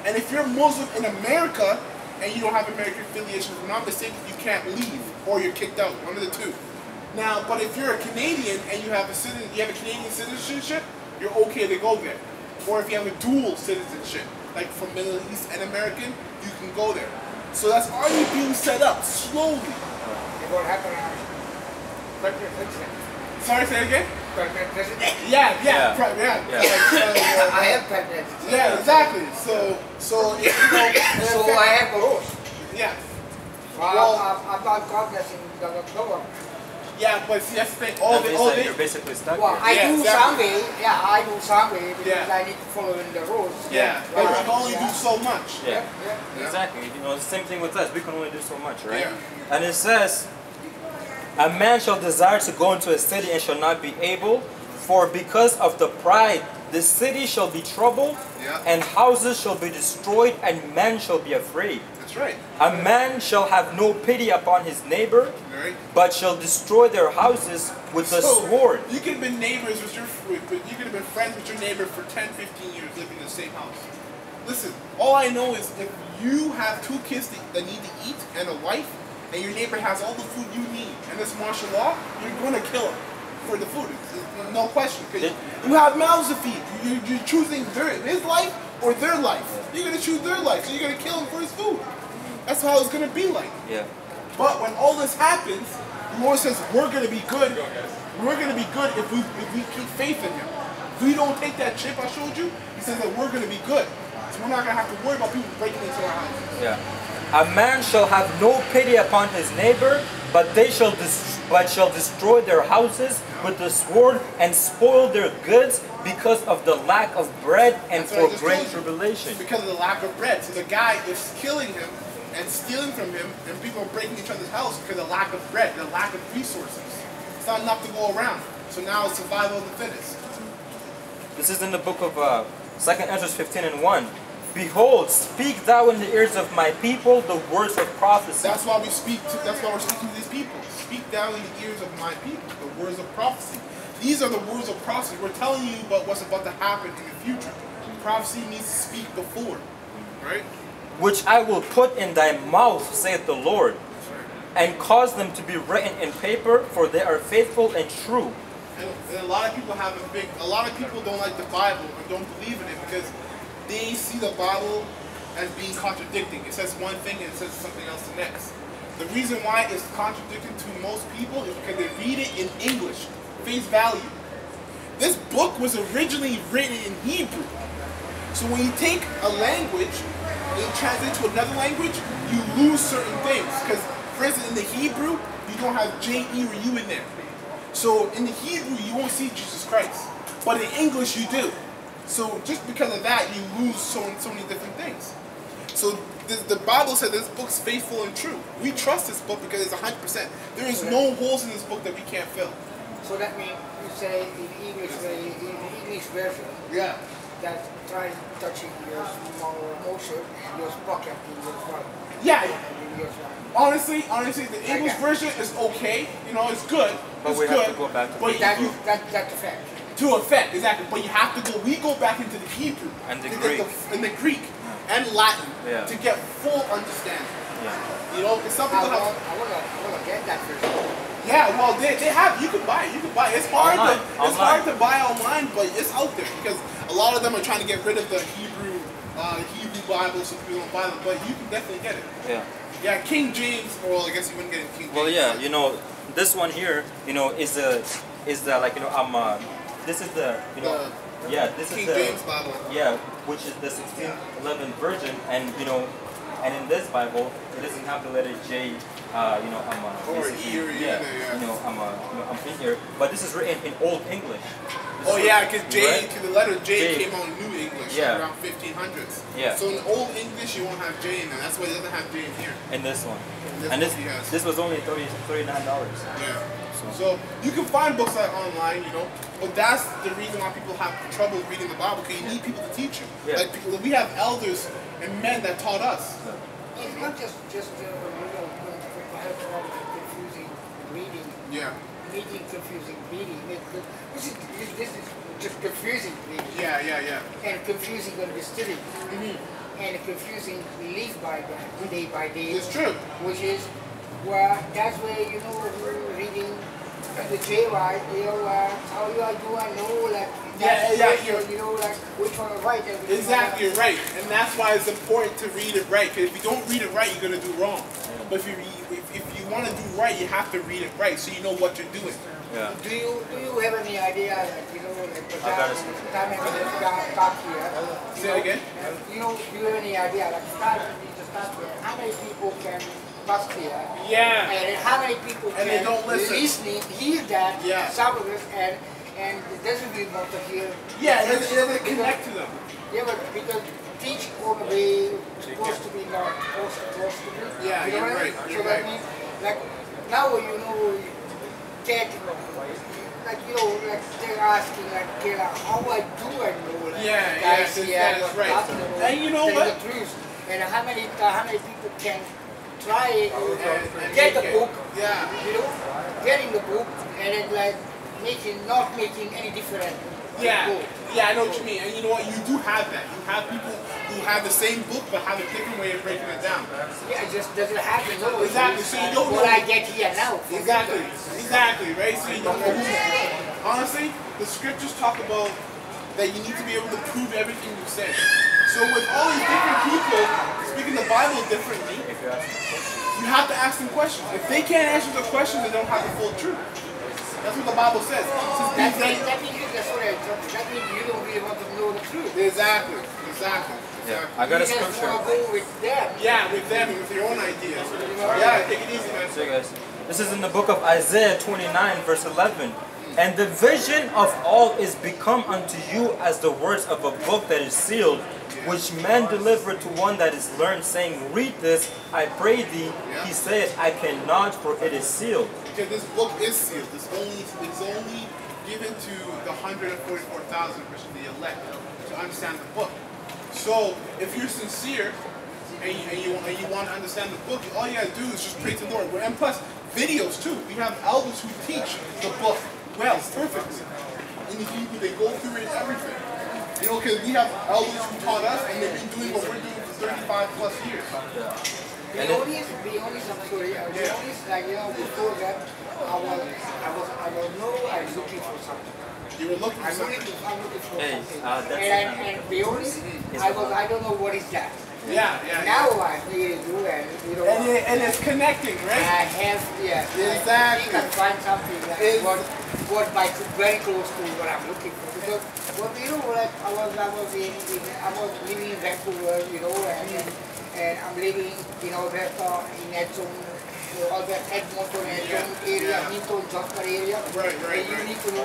And if you're Muslim in America and you don't have American affiliations, if I'm not mistaken, you can't leave or you're kicked out. One of the two. Now, but if you're a Canadian and you have a Canadian citizenship, you're okay to go there. Or if you have a dual citizenship, like from Middle East and American, you can go there. So that's already being set up slowly. It will happen. Sorry, say it again? President. Yeah. Yeah. I am president. Yeah, exactly. So if you know, So I have rules. yeah, I'm not cognizant of the government. yeah, but see, that's the thing. That means that you're basically stuck Well, here. I Yeah, do exactly. some way. Yeah, I do some way because Yeah. I need to follow in the rules. yeah, but you can only do so much. Yeah. Yeah. Exactly. You know, the same thing with us. We can only do so much, right? Yeah. And it says, "A man shall desire to go into a city and shall not be able, for because of the pride the city shall be troubled, Yeah. and houses shall be destroyed, and men shall be afraid. That's right. A man shall have no pity upon his neighbor, All right. but shall destroy their houses with the So, sword." You could have been neighbors with you could have been friends with your neighbor for 10, 15 years living in the same house. Listen, all I know is if you have 2 kids that need to eat and a wife, and your neighbor has all the food you need, and this martial law, you're going to kill him for the food. It's no question. Because you have mouths to feed. You're choosing his life or their life. You're going to choose their life, so you're going to kill him for his food. That's how it's going to be like. Yeah. But when all this happens, the Lord says we're going to be good. We're going to be good if we keep faith in Him. If we don't take that chip I showed you, He says that we're going to be good. So we're not going to have to worry about people breaking into our houses. Yeah. "A man shall have no pity upon his neighbor, but shall destroy their houses with the sword and spoil their goods because of the lack of bread and That's what I for just great told you. tribulation." Because of the lack of bread. So the guy is killing him and stealing from him, and people are breaking each other's house because of the lack of bread, the lack of resources. It's not enough to go around. So now it's survival of the fittest. This is in the book of 2nd Ezra 15:1. "Behold, speak thou in the ears of my people the words of prophecy." That's why we're speaking to these people. Speak down in the ears of my people, the words of prophecy. These are the words of prophecy. We're telling you about what's about to happen in the future. Prophecy means to speak before, right? "Which I will put in thy mouth, saith the Lord, That's right. and cause them to be written in paper, for they are faithful and true. And a lot of people have a lot of people don't like the Bible or don't believe in it because they see the Bible as being contradicting. It says one thing and it says something else the next. The reason why it's contradicting to most people is because they read it in English, face value. This book was originally written in Hebrew. So when you take a language and you translate to another language, you lose certain things. Because, for instance, in the Hebrew, you don't have J, E, or U in there. So in the Hebrew, you won't see Jesus Christ. But in English, you do. So just because of that, you lose so many different things. So the Bible said this book's faithful and true. We trust this book because it's 100%. There is no holes in this book that we can't fill. So that means you say in English version, Yeah. that try touching your small motion and your pocket in your front. Yeah. In your front. Honestly, the English version is okay. You know, it's good. But it's we good, have to go back to but the That, you, that's a fact. to effect, exactly. But you have to go. We go back into the Hebrew And the to Greek. get and the Greek and Latin Yeah. to get full understanding. Yeah. You know, because some I people have. wanna get that version. Yeah, well, they have. You can buy it. You can buy it. It's hard Online. to hard to buy online, but it's out there because a lot of them are trying to get rid of the Hebrew Bible, so people don't buy them. But you can definitely get it. Yeah. Yeah, King James. Well, I guess you wouldn't get it King James. Well, yeah, you know, this one here, you know, is the like, you know, this is the, you know, yeah, this King is the James Bible. yeah, which is the 1611 version, and you know, and in this Bible, it doesn't have the letter J, you know, Or basically, E or U yeah, in there, yeah. you know, I'm in here, but this is written in Old English. This Oh is yeah, written- because J, right? cause the letter J J. came out in New English Yeah. around 1500s. Yeah. So in Old English, you won't have J in there. That's why it doesn't have J in here. in this one, This and one he has. this was only $39. Yeah. So you can find books like online, you know, but that's the reason why people have trouble reading the Bible, because you need people to teach you. Yeah. Like people, we have elders and men that taught us. It's not just confusing reading. Yeah. Reading confusing reading. This is just confusing reading. Yeah. And confusing understanding. And confusing live by that day by day. It's true. Which is where that's where you know reading the J-Right, you know, how you are doing, know like you know like which one is right and which Exactly, one you're right. And that's why it's important to read it right, because if you don't read it right, you're going to do wrong. But if you want to do right, you have to read it right so you know what you're doing. Yeah. Do you have any idea like you know like the I got it. time and back here? Say it again? You know, do you have any idea like start with how many people can pass here? Yeah. And how many people And they can don't listen. hear that Yeah. subject and it doesn't really want to hear. Yeah, it doesn't connect to them. Yeah, but because teach all the way supposed to be not supposed to be. Yeah, you know you're what I right, mean? you're So that right. means like now you know get like you know like they're asking like how I know like Yeah, guys yeah, here that's right. talking about And you know telling what? the truth. And how many people can try it And get the make it. book, Yeah. you know, getting the book and then like not making any difference. Yeah, Book. yeah, I know what you mean. And you know what? You do have that. You have people who have the same book but have a different way of breaking it down. Yeah, it just doesn't happen. No, Exactly, so you don't what know. I get here now. Exactly, right? So you don't know who. Honestly, the scriptures talk about that you need to be able to prove everything you say. So with all these different people speaking the Bible differently, you have to ask them questions. If they can't answer the questions, they don't have the full truth. That's what the Bible says. It says That be ready. means that's what I told you. That means you don't really want to know the truth. Exactly. Yeah. I got a You just scripture. want to go with them. Yeah, with them, with your own ideas. Yeah, take it easy, man. So guys, this is in the book of Isaiah 29 verse 11. And the vision of all is become unto you as the words of a book that is sealed, which men deliver to one that is learned, saying, read this, I pray thee. He said, I cannot, for it is sealed. Because this book is sealed. It's only given to the 144,000, which is the elect, to understand the book. So if you're sincere and you want to understand the book, all you gotta do is just pray to the Lord. And plus, videos too. We have elders who teach the book well, perfectly. In the Hebrew, they go through it, everything. You know, because we have elders who taught us, and they've been doing what we're doing for 35 plus years. And it, be honest, I'm sorry. Be honest, like, before that, I was looking for something. You were looking for something. I'm looking for hey, something. that's And be honest, I don't know what is that. Yeah. Now I really do, and it's connecting, right? I have, Exactly. I can find something that what might be very close to what I'm looking for. Because like I was living in Vancouver, and I'm living in Alberta, in Edmonton, Edmonton area, Hinton, Jasper area. Right. And you need to know,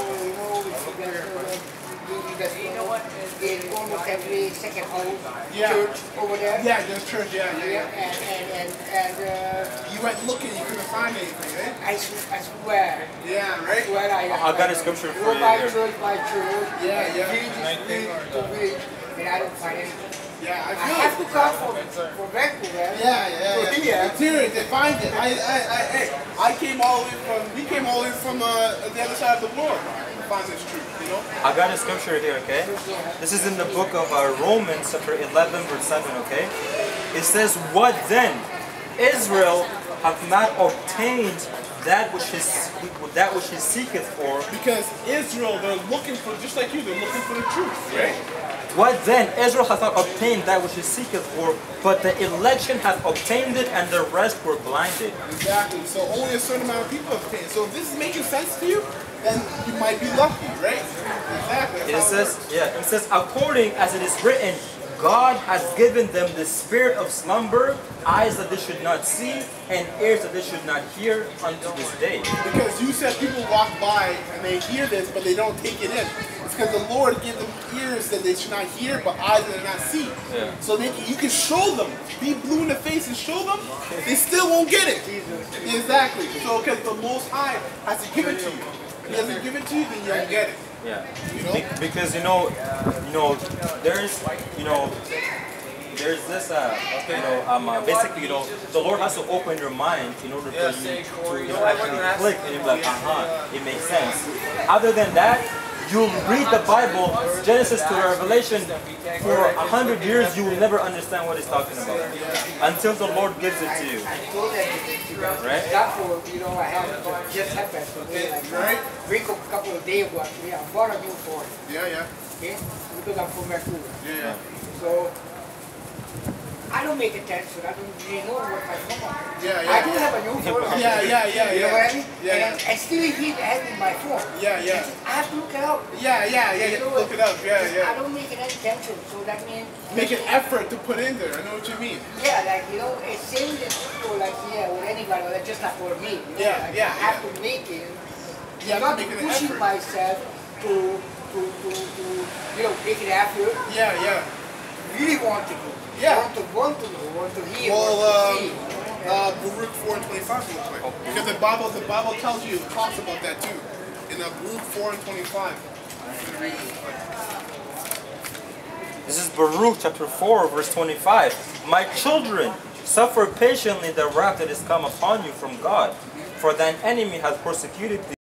in almost every second house, church over there. Yeah, there's church, yeah. And you went looking, you couldn't find anything, eh? I swear. Yeah, right? I got a scripture for you by here. church, Yeah. village to village, and I don't find anything. Yeah, I have to come from Vancouver. Yeah. Serious, they find it. We came all the way from the other side of the world to find this truth, I got a scripture here, okay? This is in the book of Romans, chapter 11, verse 7, okay? It says, "What then? Israel hath not obtained that which he seeketh for." Because Israel, they're looking for, just like you, they're looking for the truth, right? What then? Israel hath not obtained that which he seeketh for, but the election hath obtained it, and the rest were blinded. Exactly. So only a certain amount of people have obtained. So if this is making sense to you, then you might be lucky, right? Exactly. It says, according as it is written, God has given them the spirit of slumber, eyes that they should not see, and ears that they should not hear unto this day. Because you said people walk by and they hear this, but they don't take it in. It's because the Lord gave them ears that they should not hear, but eyes that they not see. Yeah. So you can show them, be blue in the face and show them, they still won't get it. Exactly. So because the Most High has to give it to you. If He doesn't give it to you, then you don't get it. Yeah. Because there's this basically the Lord has to open your mind in order for you to actually click and you're like, it makes sense. Other than that, you'll read the Bible, Genesis to Revelation, for 100 years, you will never understand what it's talking about until the Lord gives it to you. Right? Example, I have just happened today, like a couple of days ago, actually, I bought a new phone. Yeah. Okay? Because I'm from Vancouver. Yeah. So I don't make attention. I don't really know what my phone is. Yeah. I do have a new phone. Yeah. You know what I mean? Yeah. And still he has my phone. Yeah. I have to look it up. Yeah. You have to look it up. Yeah. I don't make any attention, so that means Make an effort to put in there. I know what you mean. yeah, like it's same as people like or anybody, like just like for me. I have to make it. Yeah, not make an pushing effort. myself to make an effort. Yeah. Really want to do. Yeah. Want to know, want to hear, Well, want to see. Baruch 4:25 real quick. Because the Bible tells you, it talks about that too. In Baruch 4:25. This is Baruch chapter 4, verse 25. My children, suffer patiently the wrath that is come upon you from God, for thine enemy hath persecuted thee.